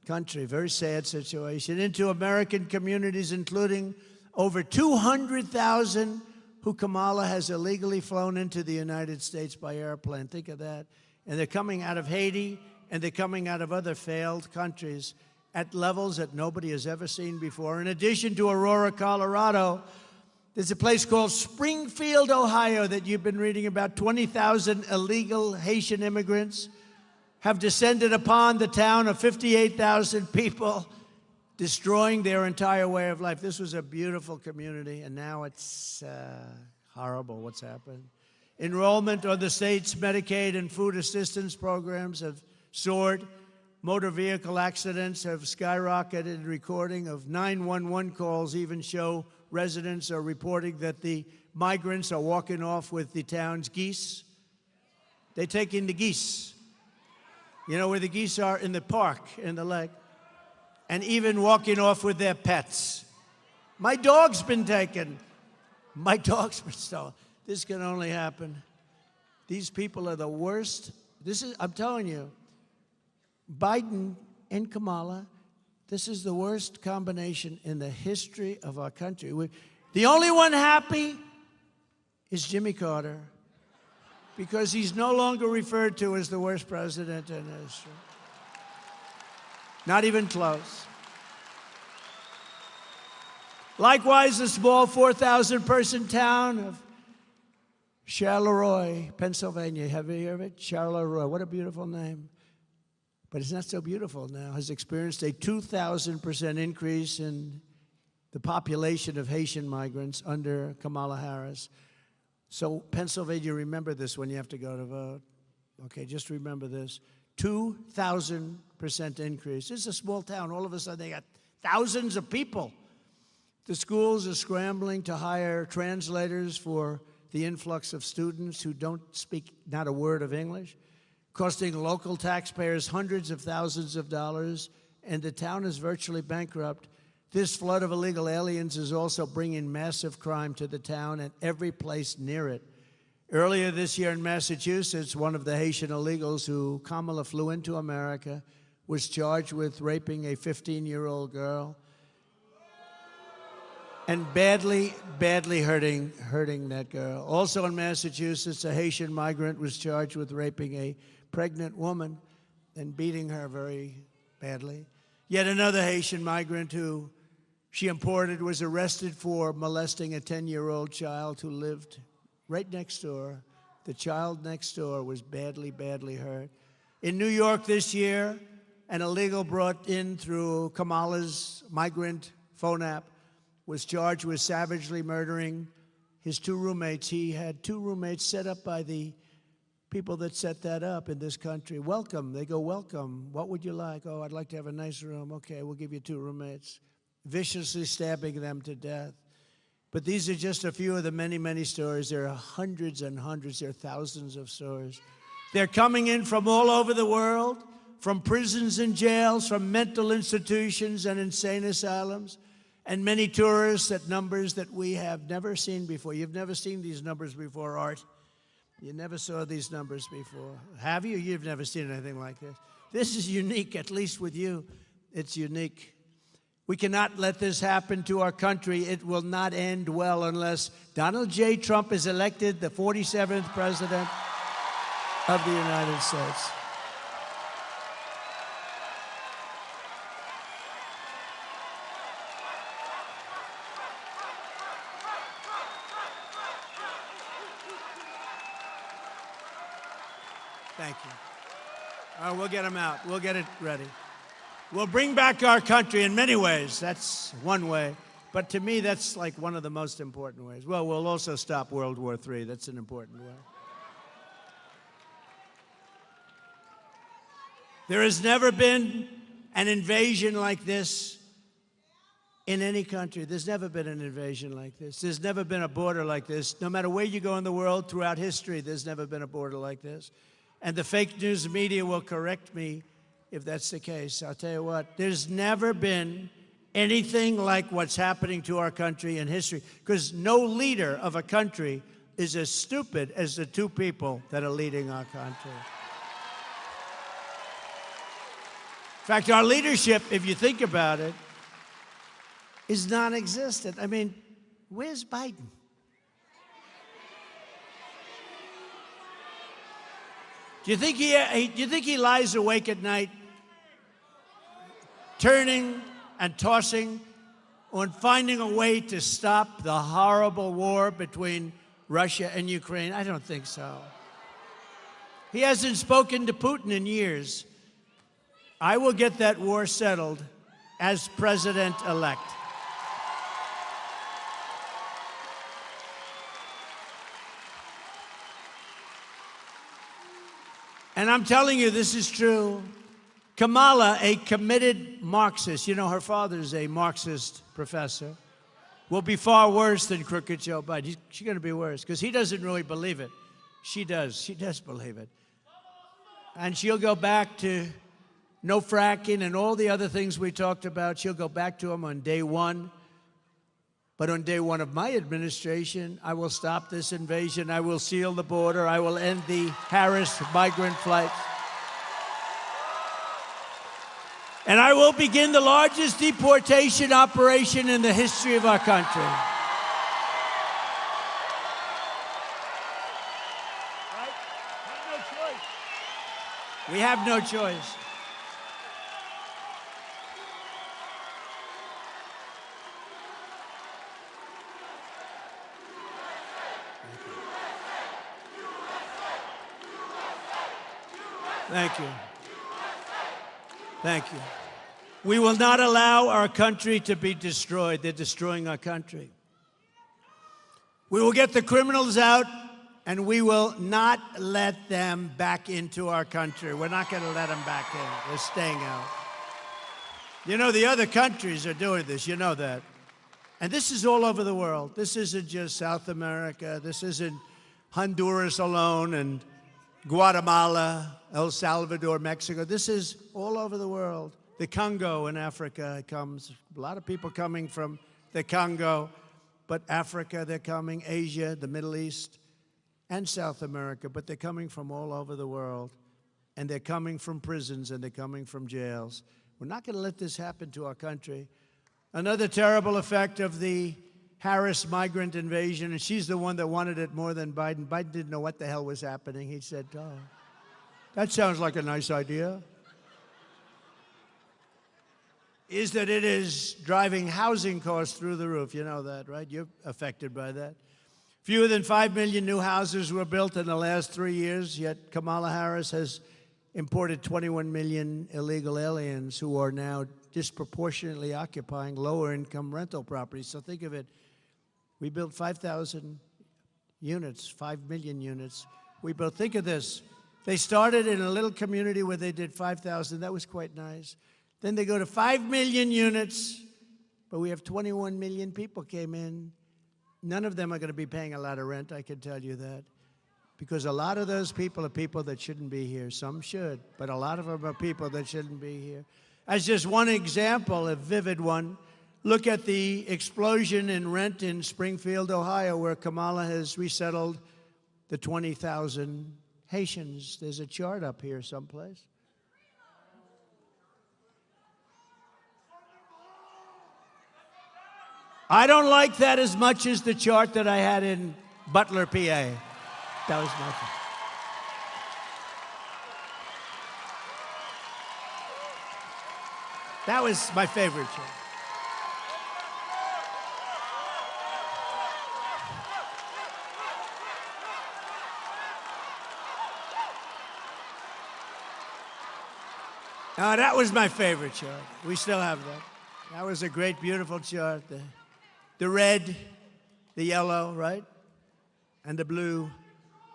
country, very sad situation, into American communities, including over 200,000 who Kamala has illegally flown into the United States by airplane. Think of that. And they're coming out of Haiti, and they're coming out of other failed countries at levels that nobody has ever seen before. In addition to Aurora, Colorado, there's a place called Springfield, Ohio, that you've been reading about. 20,000 illegal Haitian immigrants have descended upon the town of 58,000 people, destroying their entire way of life. This was a beautiful community, and now it's horrible what's happened. Enrollment on the state's Medicaid and food assistance programs have soared. motor vehicle accidents have skyrocketed. Recording of 911 calls even show residents are reporting that the migrants are walking off with the town's geese. They take in the geese. You know where the geese are? In the park, in the lake. And even walking off with their pets. My dog's been taken. My dog's been stolen. This can only happen. These people are the worst. I'm telling you, Biden and Kamala, this is the worst combination in the history of our country. The only one happy is Jimmy Carter, because he's no longer referred to as the worst president in history. Not even close. Likewise, the small 4,000-person town of Charleroi, Pennsylvania. Have you heard of it? Charleroi. What a beautiful name. But it's not so beautiful now. Has experienced a 2,000% increase in the population of Haitian migrants under Kamala Harris. So Pennsylvania, remember this when you have to go to vote. Okay, just remember this. 2,000% increase. This is a small town. All of a sudden, they got thousands of people. The schools are scrambling to hire translators for the influx of students who don't speak not a word of English, costing local taxpayers hundreds of thousands of dollars, and the town is virtually bankrupt. This flood of illegal aliens is also bringing massive crime to the town and every place near it. Earlier this year in Massachusetts, one of the Haitian illegals who Kamala flew into America was charged with raping a 15-year-old girl and badly hurting that girl. Also in Massachusetts, a Haitian migrant was charged with raping a pregnant woman and beating her very badly. Yet another Haitian migrant who she imported was arrested for molesting a 10-year-old child who lived right next door. The child next door was badly hurt. In New York this year, an illegal brought in through Kamala's migrant phone app was charged with savagely murdering his two roommates. He had two roommates set up by the people that set that up in this country. Welcome. They go, welcome. What would you like? Oh, I'd like to have a nice room. Okay, we'll give you two roommates. Viciously stabbing them to death. But these are just a few of the many stories. There are hundreds and hundreds. There are thousands of stories. They're coming in from all over the world, from prisons and jails, from mental institutions and insane asylums, and many tourists at numbers that we have never seen before. You've never seen these numbers before, Art. You never saw these numbers before. Have you? You've never seen anything like this. This is unique, at least with you. It's unique. We cannot let this happen to our country. It will not end well unless Donald J. Trump is elected the 47th president of the United States. Thank you. We'll get him out. We'll get it ready. We'll bring back our country in many ways. That's one way. But to me, that's like one of the most important ways. Well, we'll also stop World War III. That's an important way. There has never been an invasion like this in any country. There's never been an invasion like this. There's never been a border like this. No matter where you go in the world throughout history, there's never been a border like this. And the fake news media will correct me if that's the case. I'll tell you what, there's never been anything like what's happening to our country in history, because no leader of a country is as stupid as the two people that are leading our country. In fact, our leadership, if you think about it, is non-existent. I mean, where's Biden? Do you think he lies awake at night, turning and tossing on finding a way to stop the horrible war between Russia and Ukraine? I don't think so. He hasn't spoken to Putin in years. I will get that war settled as president-elect. And I'm telling you, this is true. Kamala, a committed Marxist, you know, her father's a Marxist professor, will be far worse than crooked Joe Biden. She's going to be worse because he doesn't really believe it. She does. She does believe it. And she'll go back to no fracking and all the other things we talked about. She'll go back to them on day one. But on day one of my administration, I will stop this invasion. I will seal the border. I will end the Harris migrant flights. And I will begin the largest deportation operation in the history of our country. Right? We have no choice. Thank you. Thank you. We will not allow our country to be destroyed. They're destroying our country. We will get the criminals out, and we will not let them back into our country. We're not going to let them back in. They're staying out. You know, the other countries are doing this. You know that. And this is all over the world. This isn't just South America. This isn't Honduras alone and Guatemala, El Salvador, Mexico. This is all over the world. The Congo in Africa comes. A lot of people coming from the Congo, but Africa, they're coming. Asia, the Middle East, and South America, but they're coming from all over the world. And they're coming from prisons, and they're coming from jails. We're not going to let this happen to our country. Another terrible effect of the Harris migrant invasion, and she's the one that wanted it more than Biden. Biden didn't know what the hell was happening. He said, oh, that sounds like a nice idea. Is that it is driving housing costs through the roof. You know that, right? You're affected by that. Fewer than 5 million new houses were built in the last 3 years, yet Kamala Harris has imported 21 million illegal aliens who are now disproportionately occupying lower-income rental properties. So think of it. We built 5,000 units, 5 million units. We built, think of this. They started in a little community where they did 5,000. That was quite nice. Then they go to 5 million units, but we have 21 million people came in. None of them are going to be paying a lot of rent, I can tell you that. Because a lot of those people are people that shouldn't be here. Some should, but a lot of them are people that shouldn't be here. As just one example, a vivid one, look at the explosion in rent in Springfield, Ohio, where Kamala has resettled the 20,000 Haitians. There's a chart up here someplace. I don't like that as much as the chart that I had in Butler, PA. That was my favorite. That was my favorite chart. That was my favorite chart. We still have that. That was a great, beautiful chart. The red, the yellow, right? And the blue.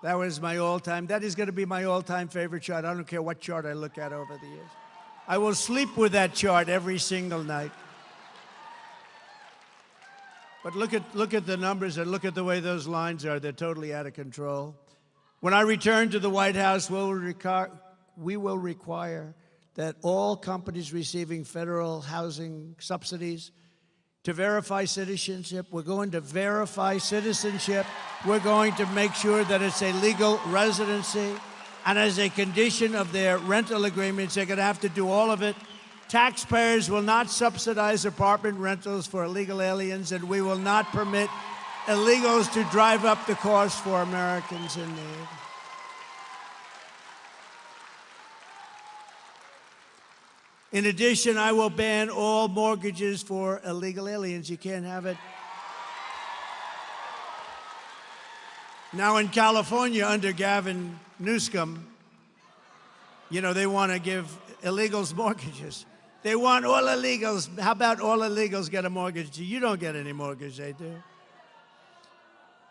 That was my all-time. That is going to be my all-time favorite chart. I don't care what chart I look at over the years. I will sleep with that chart every single night. But look at the numbers and look at the way those lines are. They're totally out of control. When I return to the White House, we will require that all companies receiving federal housing subsidies to verify citizenship. We're going to verify citizenship. We're going to make sure that it's a legal residency. And as a condition of their rental agreements, they're going to have to do all of it. Taxpayers will not subsidize apartment rentals for illegal aliens, and we will not permit illegals to drive up the cost for Americans in need. In addition, I will ban all mortgages for illegal aliens. You can't have it. Now in California, under Gavin Newsom, you know, they want to give illegals mortgages. They want all illegals. How about all illegals get a mortgage? You don't get any mortgage, they do.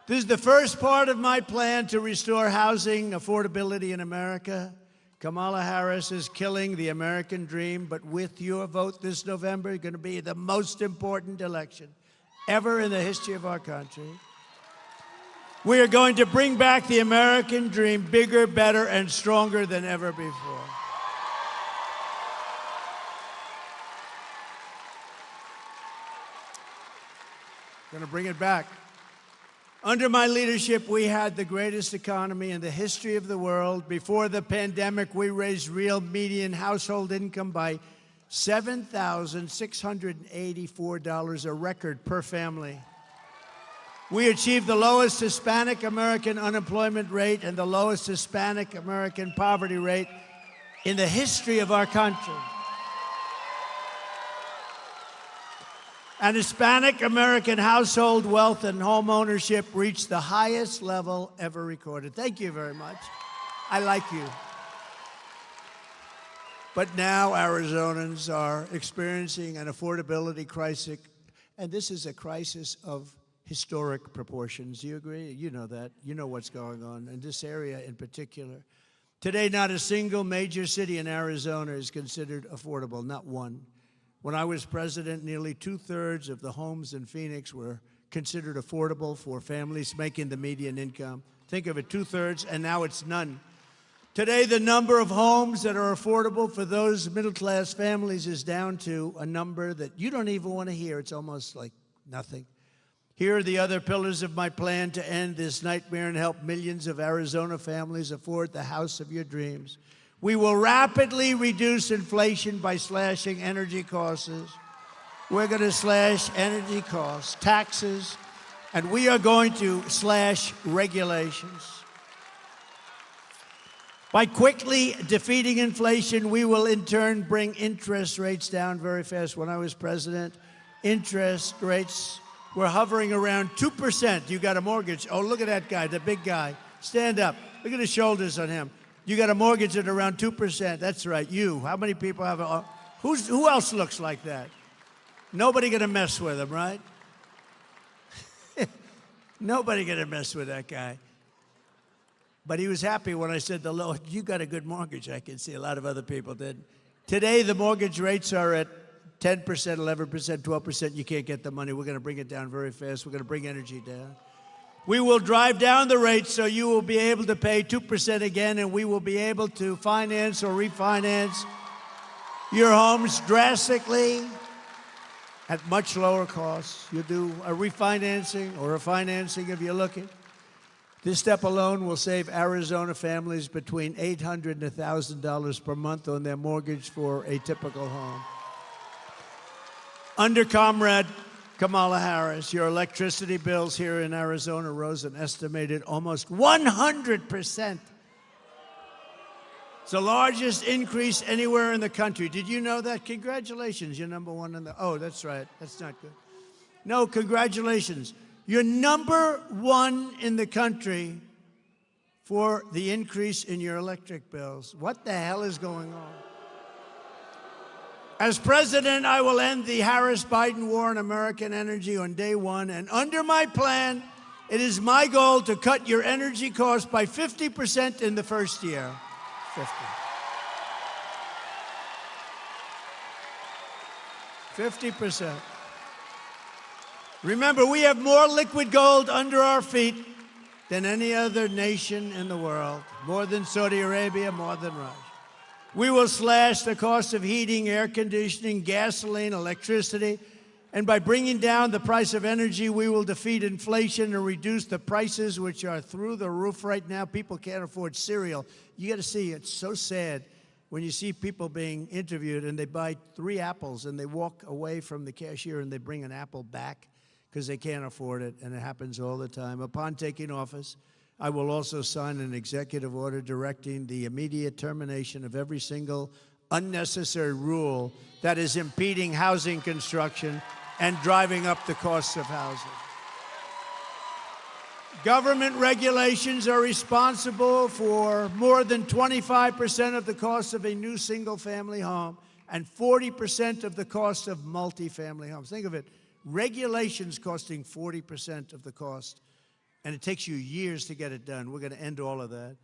This is the first part of my plan to restore housing affordability in America. Kamala Harris is killing the American dream, but with your vote this November, it's going to be the most important election ever in the history of our country. We are going to bring back the American dream bigger, better, and stronger than ever before. Going to bring it back. Under my leadership, we had the greatest economy in the history of the world. Before the pandemic, we raised real median household income by $7,684, a record per family. We achieved the lowest Hispanic American unemployment rate and the lowest Hispanic American poverty rate in the history of our country. And Hispanic American household wealth and home ownership reached the highest level ever recorded. Thank you very much. I like you. But now Arizonans are experiencing an affordability crisis, and this is a crisis of historic proportions. Do you agree? You know that. You know what's going on in this area in particular. Today, not a single major city in Arizona is considered affordable, not one. When I was president, nearly 2/3 of the homes in Phoenix were considered affordable for families making the median income. Think of it, 2/3, and now it's none. Today, the number of homes that are affordable for those middle-class families is down to a number that you don't even want to hear. It's almost like nothing. Here are the other pillars of my plan to end this nightmare and help millions of Arizona families afford the house of your dreams. We will rapidly reduce inflation by slashing energy costs. We're going to slash energy costs, taxes, and we are going to slash regulations. By quickly defeating inflation, we will in turn bring interest rates down very fast. When I was president, interest rates were hovering around 2%. You got a mortgage. Oh, look at that guy, the big guy. Stand up. Look at the shoulders on him. You got a mortgage at around 2%. That's right, you. How many people have a... Who else looks like that? Nobody gonna mess with him, right? Nobody gonna mess with that guy. But he was happy when I said, you got a good mortgage. I can see a lot of other people did. Today, the mortgage rates are at 10%, 11%, 12%. You can't get the money. We're gonna bring it down very fast. We're gonna bring energy down. We will drive down the rates so you will be able to pay 2% again, and we will be able to finance or refinance your homes drastically at much lower costs. You'll do a refinancing or a financing if you're looking. This step alone will save Arizona families between $800 and $1,000 per month on their mortgage for a typical home. Under Comrade Kamala Harris, your electricity bills here in Arizona rose an estimated almost 100%. It's the largest increase anywhere in the country. Did you know that? Congratulations, you're number one in the... Oh, that's right. That's not good. No, congratulations. You're number one in the country for the increase in your electric bills. What the hell is going on? As president, I will end the Harris-Biden war on American energy on day one, and under my plan, it is my goal to cut your energy costs by 50% in the first year. 50%. Remember, we have more liquid gold under our feet than any other nation in the world, more than Saudi Arabia, more than Russia. We will slash the cost of heating, air conditioning, gasoline, electricity, and by bringing down the price of energy, we will defeat inflation and reduce the prices, which are through the roof right now. People can't afford cereal. You got to see, it's so sad when you see people being interviewed and they buy 3 apples and they walk away from the cashier and they bring an apple back because they can't afford it, and it happens all the time. Upon taking office, I will also sign an executive order directing the immediate termination of every single unnecessary rule that is impeding housing construction and driving up the costs of housing. Government regulations are responsible for more than 25% of the cost of a new single-family home and 40% of the cost of multifamily homes. Think of it, regulations costing 40% of the cost, and it takes you years to get it done. We're going to end all of that.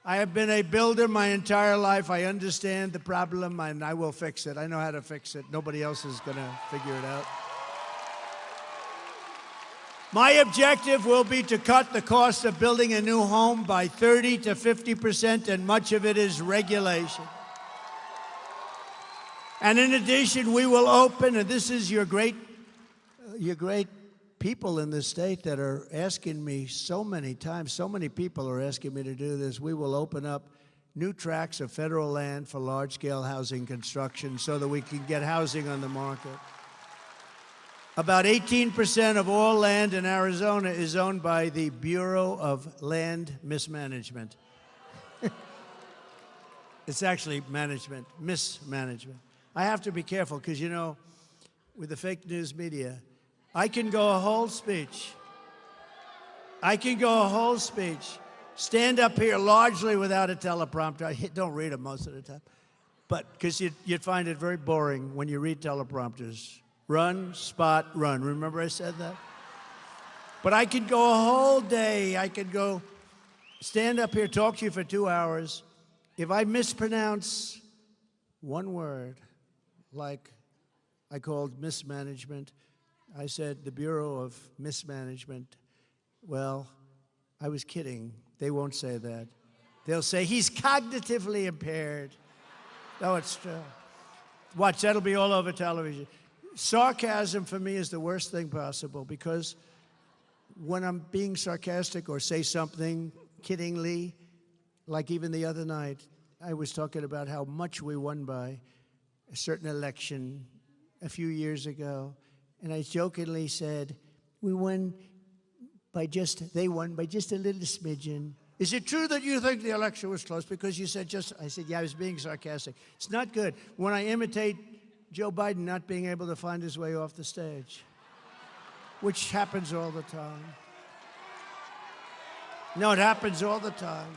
I have been a builder my entire life. I understand the problem, and I will fix it. I know how to fix it. Nobody else is going to figure it out. My objective will be to cut the cost of building a new home by 30 to 50%, and much of it is regulation. And in addition, we will open, and this is your great people in this state that are asking me so many times, so many people are asking me to do this. We will open up new tracts of federal land for large-scale housing construction so that we can get housing on the market. About 18% of all land in Arizona is owned by the Bureau of Land Mismanagement. It's actually mismanagement. I have to be careful because, you know, with the fake news media, I can go a whole speech. Stand up here largely without a teleprompter. I don't read them most of the time. But because you'd find it very boring when you read teleprompters. Run, spot, run. Remember I said that? But I could go a whole day. I could go stand up here, talk to you for 2 hours. If I mispronounce one word, like I called mismanagement, I said the Bureau of Mismanagement. Well, I was kidding. They won't say that. They'll say he's cognitively impaired. No, it's true. Watch, that'll be all over television. Sarcasm for me is the worst thing possible because when I'm being sarcastic or say something kiddingly, like even the other night, I was talking about how much we won by a certain election a few years ago, and I jokingly said, they won by just a little smidgen. Is it true that you think the election was close? Because you said just, I said, yeah, I was being sarcastic. It's not good when I imitate Joe Biden not being able to find his way off the stage, which happens all the time. No, it happens all the time.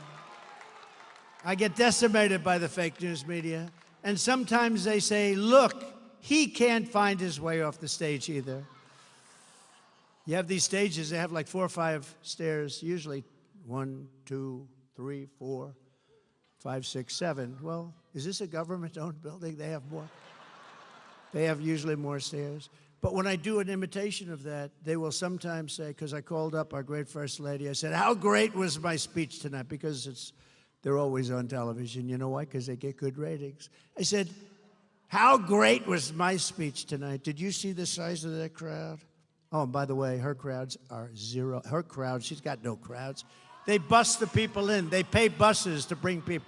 I get decimated by the fake news media, and sometimes they say, look, he can't find his way off the stage either. You have these stages, they have like 4 or 5 stairs, usually 1, 2, 3, 4, 5, 6, 7. Well, is this a government-owned building? They have more. They have usually more stairs. But when I do an imitation of that, they will sometimes say, because I called up our great First Lady, I said, how great was my speech tonight? Because they're always on television. You know why? Because they get good ratings. I said, how great was my speech tonight? Did you see the size of that crowd? Oh, and by the way, her crowds are zero. Her crowd, she's got no crowds. They bus the people in. They pay buses to bring people.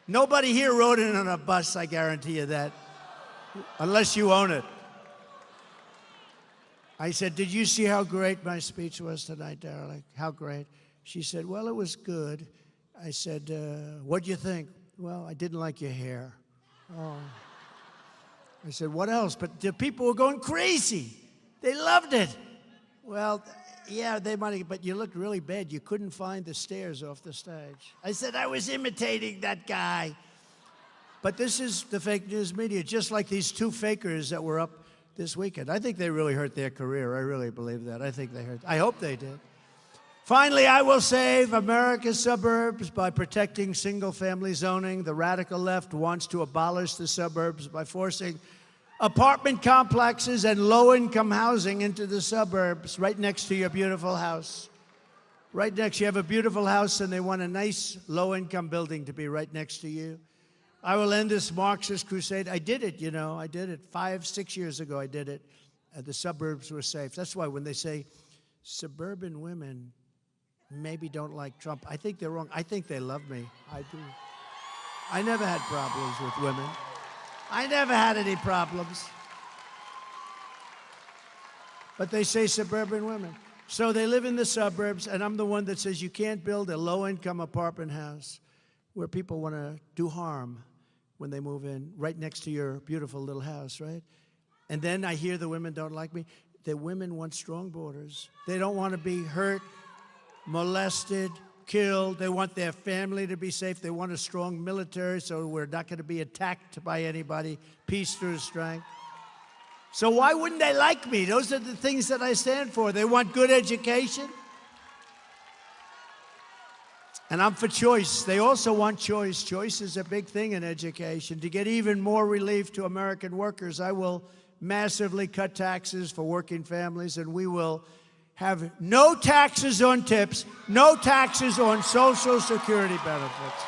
Nobody here rode in on a bus, I guarantee you that, unless you own it. I said, did you see how great my speech was tonight, darling? How great? She said, well, it was good. I said, what'd you think? Well, I didn't like your hair. Oh. I said, what else? But the people were going crazy. They loved it. Well, yeah, they might have, but you looked really bad. You couldn't find the stairs off the stage. I said, I was imitating that guy. But this is the fake news media, just like these 2 fakers that were up this weekend. I think they really hurt their career. I really believe that. I think they hurt. I hope they did. Finally, I will save America's suburbs by protecting single-family zoning. The radical left wants to abolish the suburbs by forcing apartment complexes and low-income housing into the suburbs right next to your beautiful house. Right next, you have a beautiful house and they want a nice low-income building to be right next to you. I will end this Marxist crusade. I did it, you know. I did it 5, 6 years ago. I did it. The suburbs were safe. That's why when they say suburban women maybe don't like Trump, I think they're wrong. I think they love me. I do. I never had problems with women. I never had any problems. But they say suburban women. So they live in the suburbs, and I'm the one that says you can't build a low-income apartment house where people want to do harm when they move in, right next to your beautiful little house, right? And then I hear the women don't like me. The women want strong borders. They don't want to be hurt, molested, killed. They want their family to be safe. They want a strong military so we're not going to be attacked by anybody. Peace through strength. So why wouldn't they like me? Those are the things that I stand for. They want good education. And I'm for choice. They also want choice. Choice is a big thing in education. To get even more relief to American workers, I will massively cut taxes for working families, and we will have no taxes on tips, no taxes on Social Security benefits.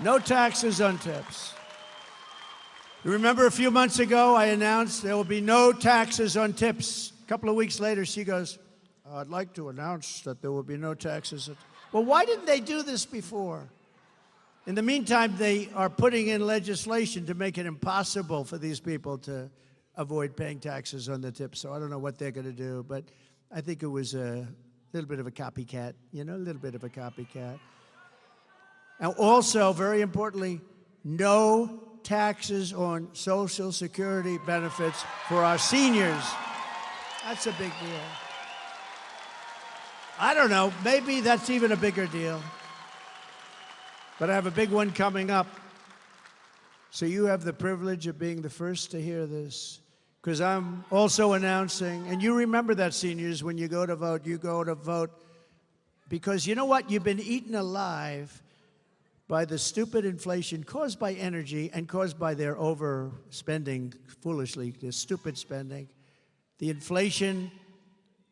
No taxes on tips. You remember a few months ago, I announced there will be no taxes on tips. A couple of weeks later, she goes, I'd like to announce that there will be no taxes. Well, why didn't they do this before? In the meantime, they are putting in legislation to make it impossible for these people to avoid paying taxes on the tips. So I don't know what they're going to do, but I think it was a little bit of a copycat, a little bit of a copycat. And also, very importantly, no taxes on Social Security benefits for our seniors. That's a big deal. I don't know, maybe that's even a bigger deal. But I have a big one coming up. So you have the privilege of being the first to hear this, because I'm also announcing, and you remember that, seniors, when you go to vote, because you know what? You've been eaten alive by the stupid inflation caused by energy and caused by their overspending foolishly, their stupid spending. The Inflation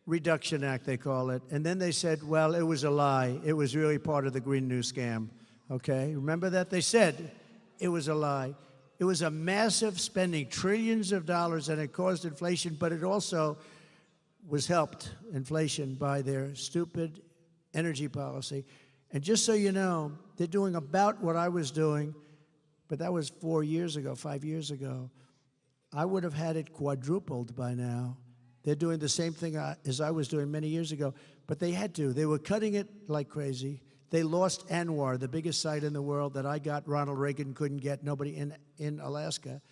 Reduction Act, they call it. And then they said, well, it was a lie. It was really part of the Green New Scam. Okay? Remember that? They said it was a lie. It was a massive spending, trillions of dollars, and it caused inflation, but it also was helped, inflation, by their stupid energy policy. And just so you know, they're doing about what I was doing, but that was 4 years ago, 5 years ago. I would have had it quadrupled by now. They're doing the same thing as I was doing many years ago, but they had to. They were cutting it like crazy. They lost ANWR, the biggest site in the world that I got, Ronald Reagan couldn't get, nobody in Alaska.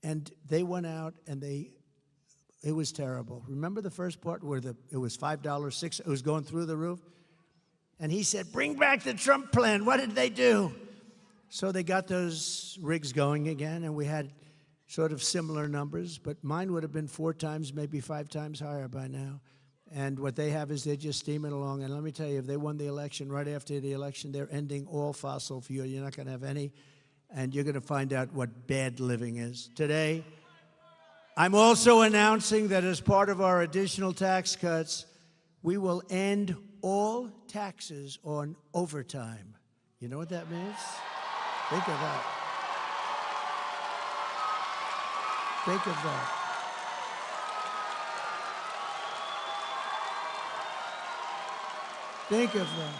And they went out and it was terrible. Remember the first part where it was $5, $6, it was going through the roof? And he said, bring back the Trump plan. What did they do? So they got those rigs going again, and we had sort of similar numbers, but mine would have been 4 times, maybe 5 times higher by now. And what they have is they're just steaming along. And let me tell you, if they won the election, right after the election, they're ending all fossil fuel. You're not going to have any, and you're going to find out what bad living is. Today, I'm also announcing that as part of our additional tax cuts, we will end all taxes on overtime. You know what that means? Think of that. Think of that. Think of that.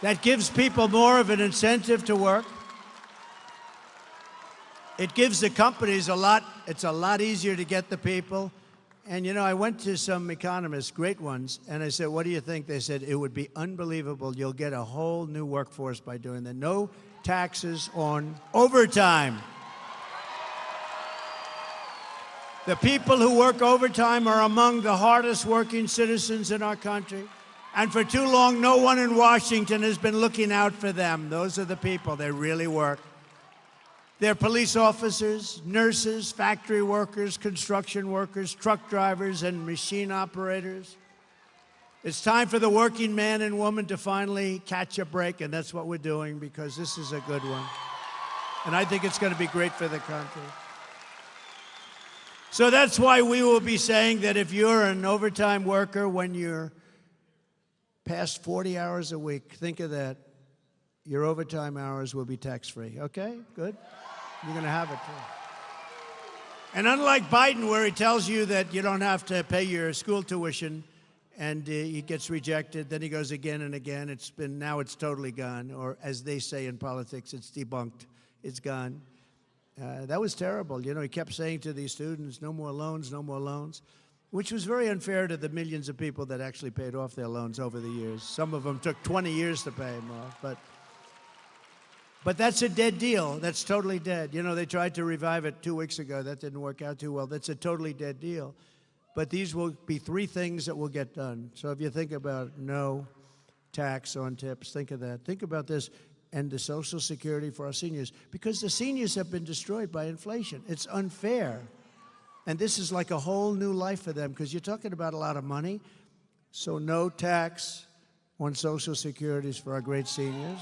That gives people more of an incentive to work. It gives the companies it's a lot easier to get the people. And I went to some economists, great ones, and I said, what do you think? They said, it would be unbelievable. You'll get a whole new workforce by doing that. No taxes on overtime. The people who work overtime are among the hardest working citizens in our country. And for too long, no one in Washington has been looking out for them. Those are the people. They really work. They're police officers, nurses, factory workers, construction workers, truck drivers, and machine operators. It's time for the working man and woman to finally catch a break, and that's what we're doing, because this is a good one. And I think it's going to be great for the country. So that's why we will be saying that if you're an overtime worker, when you're past 40 hours a week, think of that. Your overtime hours will be tax-free. Okay? Good? You're going to have it, too. And unlike Biden, where he tells you that you don't have to pay your school tuition and he gets rejected, then he goes again and again. Now it's totally gone. Or as they say in politics, it's debunked. It's gone. That was terrible. He kept saying to these students, no more loans, no more loans, which was very unfair to the millions of people that actually paid off their loans over the years. Some of them took 20 years to pay them off. But that's a dead deal. That's totally dead. They tried to revive it 2 weeks ago. That didn't work out too well. That's a totally dead deal. But these will be 3 things that will get done. So if you think about no tax on tips, think of that. Think about this. and the Social Security for our seniors, because the seniors have been destroyed by inflation. It's unfair. And this is like a whole new life for them, because you're talking about a lot of money. So no tax on Social Securities for our great seniors.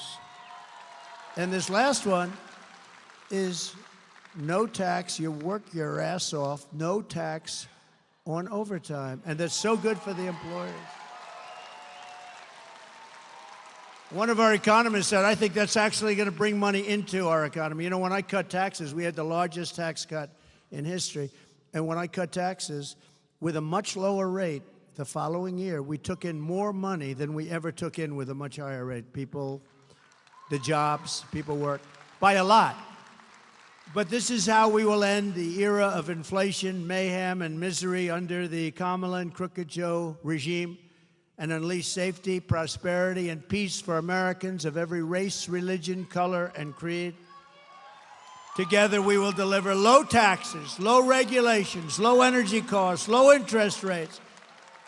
And this last one is no tax. You work your ass off, no tax on overtime. And that's so good for the employers. One of our economists said, I think that's actually going to bring money into our economy. You know, when I cut taxes, we had the largest tax cut in history. And when I cut taxes with a much lower rate the following year, we took in more money than we ever took in with a much higher rate. People, the jobs, people work by a lot. But this is how we will end the era of inflation, mayhem, and misery under the Kamala and Crooked Joe regime, and unleash safety, prosperity, and peace for Americans of every race, religion, color, and creed. Together, we will deliver low taxes, low regulations, low energy costs, low interest rates,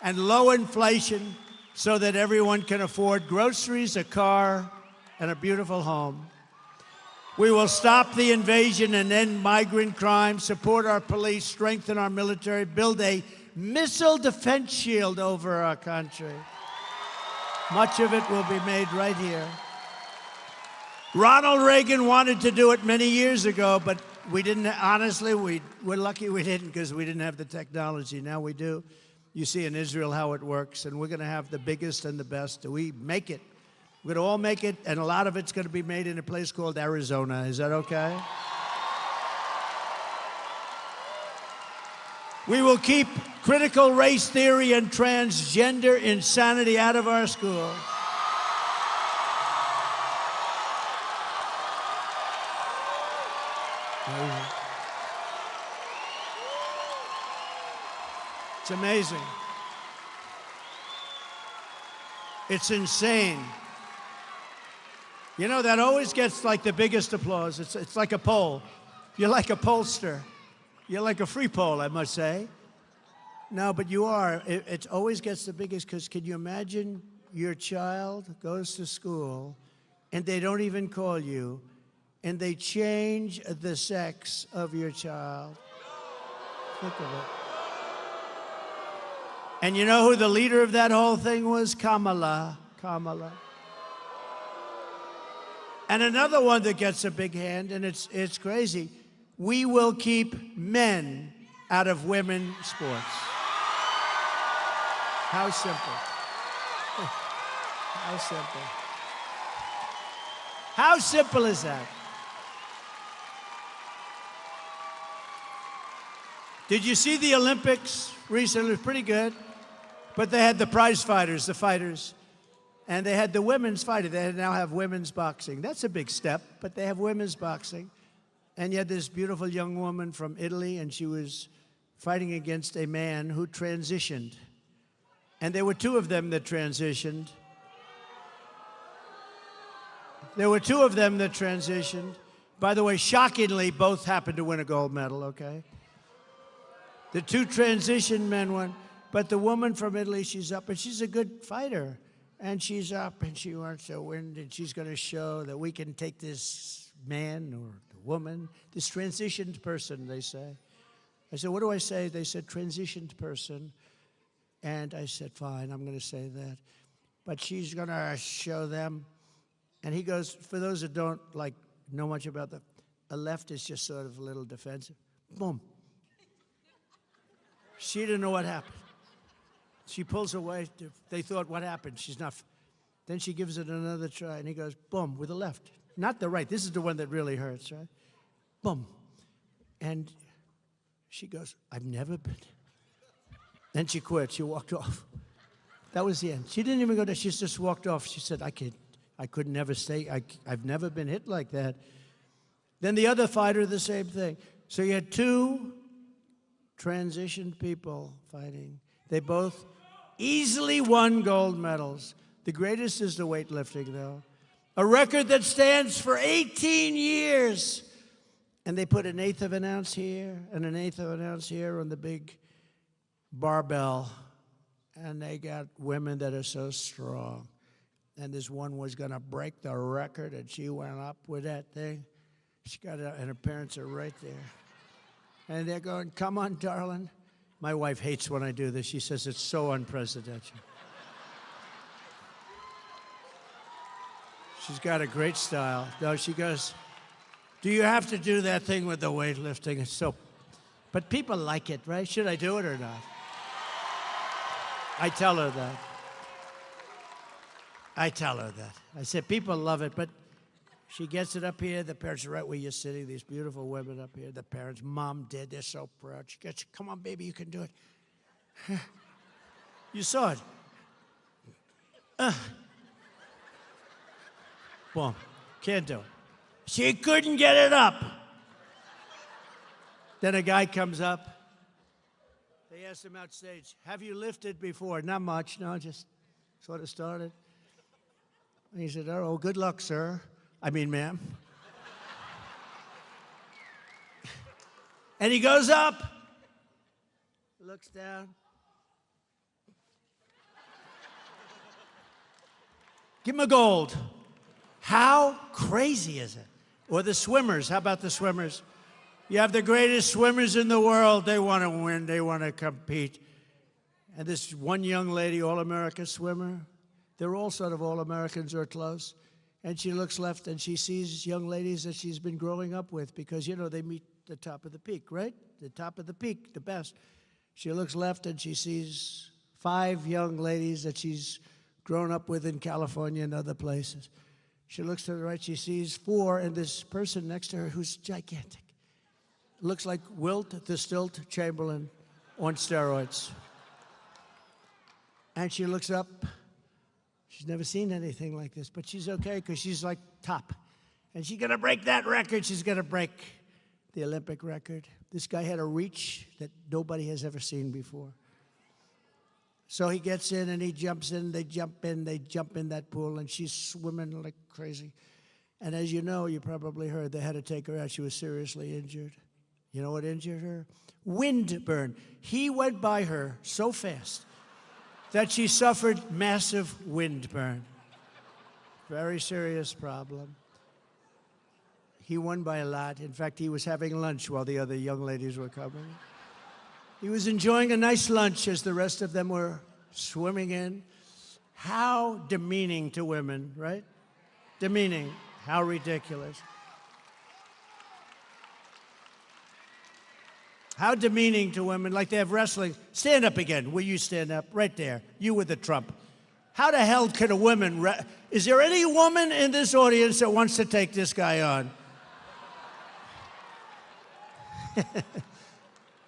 and low inflation so that everyone can afford groceries, a car, and a beautiful home. We will stop the invasion and end migrant crime, support our police, strengthen our military, build a missile defense shield over our country. Much of it will be made right here. Ronald Reagan wanted to do it many years ago, but we didn't. Honestly, we're lucky we didn't, because we didn't have the technology. Now we do. You see in Israel how it works, and we're going to have the biggest and the best. We make it. We're going to all make it, and a lot of it's going to be made in a place called Arizona. Is that okay? We will keep critical race theory and transgender insanity out of our schools. It's amazing. It's insane. You know, that always gets like the biggest applause. It's like a poll. You're like a pollster. You're like a free poll, I must say. No, but you are. It always gets the biggest, because can you imagine your child goes to school and they don't even call you, and they change the sex of your child? Think of it. And you know who the leader of that whole thing was? Kamala. And another one that gets a big hand, and it's crazy. We will keep men out of women's sports. How simple. How simple. How simple is that? Did you see the Olympics recently? It was pretty good. But they had the prize fighters, the fighters. And they had the women's fighting. They now have women's boxing. That's a big step, but they have women's boxing. And you had this beautiful young woman from Italy, and she was fighting against a man who transitioned. And there were two of them that transitioned. There were two of them that transitioned. By the way, shockingly, both happened to win a gold medal, okay? The two transition men won. But the woman from Italy, she's up, and she's a good fighter. And she's up, and she wants to win, and she's going to show that we can take this man or the woman, this transitioned person, they say. I said, what do I say? They said, transitioned person. And I said, fine, I'm going to say that. But she's going to show them. And he goes, for those that don't know much about a left is just sort of a little defensive. Boom. She didn't know what happened. She pulls away. They thought, what happened? She's not. Then she gives it another try, and he goes, boom, with the left. Not the right. This is the one that really hurts, right? Boom. And she goes, I've never been. Then she quit. She walked off. That was the end. She didn't even go there. She just walked off. She said, I could never stay. I've never been hit like that. Then the other fighter, the same thing. So you had two transitioned people fighting. They both easily won gold medals. The greatest is the weightlifting, though. A record that stands for 18 years. And they put an eighth of an ounce here and an eighth of an ounce here on the big barbell. And they got women that are so strong. and this one was going to break the record, and she went up with that thing. She got it, and her parents are right there. And they're going, come on, darling. My wife hates when I do this. She says it's so unprecedented. She's got a great style. No, she goes, do you have to do that thing with the weightlifting? It's so, but people like it, right? Should I do it or not? I tell her that. I said, people love it, but she gets it up here. The parents are right where you're sitting, these beautiful women up here. The parents, Mom did, they're so proud. She gets, come on, baby, you can do it. You saw it. Boom, can't do it. She couldn't get it up. Then a guy comes up. They asked him outstage, have you lifted before? Not much, no, just sort of started. And he said, oh, good luck, sir. I mean, ma'am. And he goes up, looks down. Give him a gold. How crazy is it? Or the swimmers, how about the swimmers? You have the greatest swimmers in the world. They want to win, they want to compete. And this one young lady, All-America swimmer, they're all sort of All-Americans or close. And she looks left and she sees young ladies that she's been growing up with because, you know, they meet the top of the peak, right? The top of the peak, the best. She looks left and she sees 5 young ladies that she's grown up with in California and other places. She looks to the right, she sees 4, and this person next to her who's gigantic. Looks like Wilt the Stilt Chamberlain on steroids. And she looks up. She's never seen anything like this, but she's okay because she's like top. And she's going to break that record. She's going to break the Olympic record. This guy had a reach that nobody has ever seen before. So he gets in and he jumps in, they jump in that pool, and she's swimming like crazy. And as you know, you probably heard, they had to take her out. She was seriously injured. You know what injured her? Wind burn. He went by her so fast that she suffered massive wind burn. Very serious problem. He won by a lot. In fact, he was having lunch while the other young ladies were coming. He was enjoying a nice lunch as the rest of them were swimming in. How demeaning to women, right? Demeaning. How ridiculous. How demeaning to women, like they have wrestling. Stand up again. Will you stand up? Right there. You with the Trump. How the hell could a woman... Is there any woman in this audience that wants to take this guy on?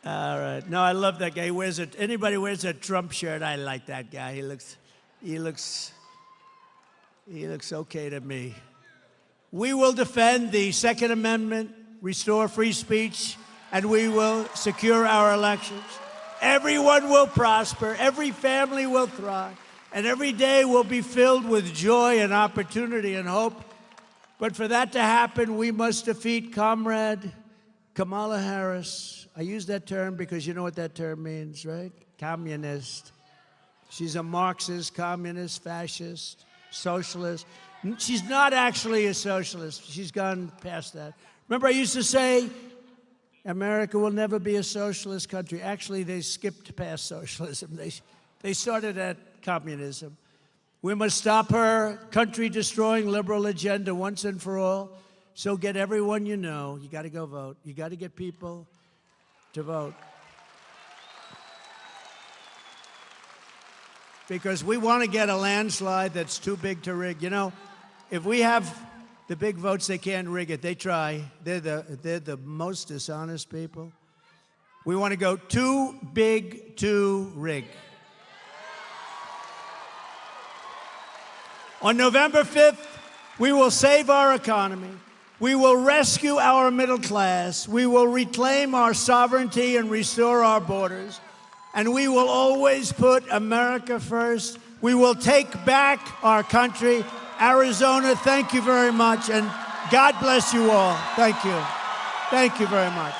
All right. No, I love that guy. He wears it. Anybody wears a Trump shirt, I like that guy. He looks okay to me. We will defend the Second Amendment, restore free speech, and we will secure our elections. Everyone will prosper, every family will thrive, and every day will be filled with joy and opportunity and hope. But for that to happen, we must defeat Comrade Kamala Harris. I use that term because you know what that term means, right? Communist. She's a Marxist, communist, fascist, socialist. She's not actually a socialist. She's gone past that. Remember, I used to say, America will never be a socialist country. Actually, they skipped past socialism. They started at communism. We must stop her country-destroying liberal agenda once and for all. So get everyone you know. You got to go vote. You got to get people to vote. Because we want to get a landslide that's too big to rig. You know, if we have the big votes, they can't rig it. They try. They're the most dishonest people. We want to go too big to rig. On November 5th, we will save our economy. We will rescue our middle class. We will reclaim our sovereignty and restore our borders. And we will always put America first. We will take back our country. Arizona, thank you very much. And God bless you all. Thank you. Thank you very much.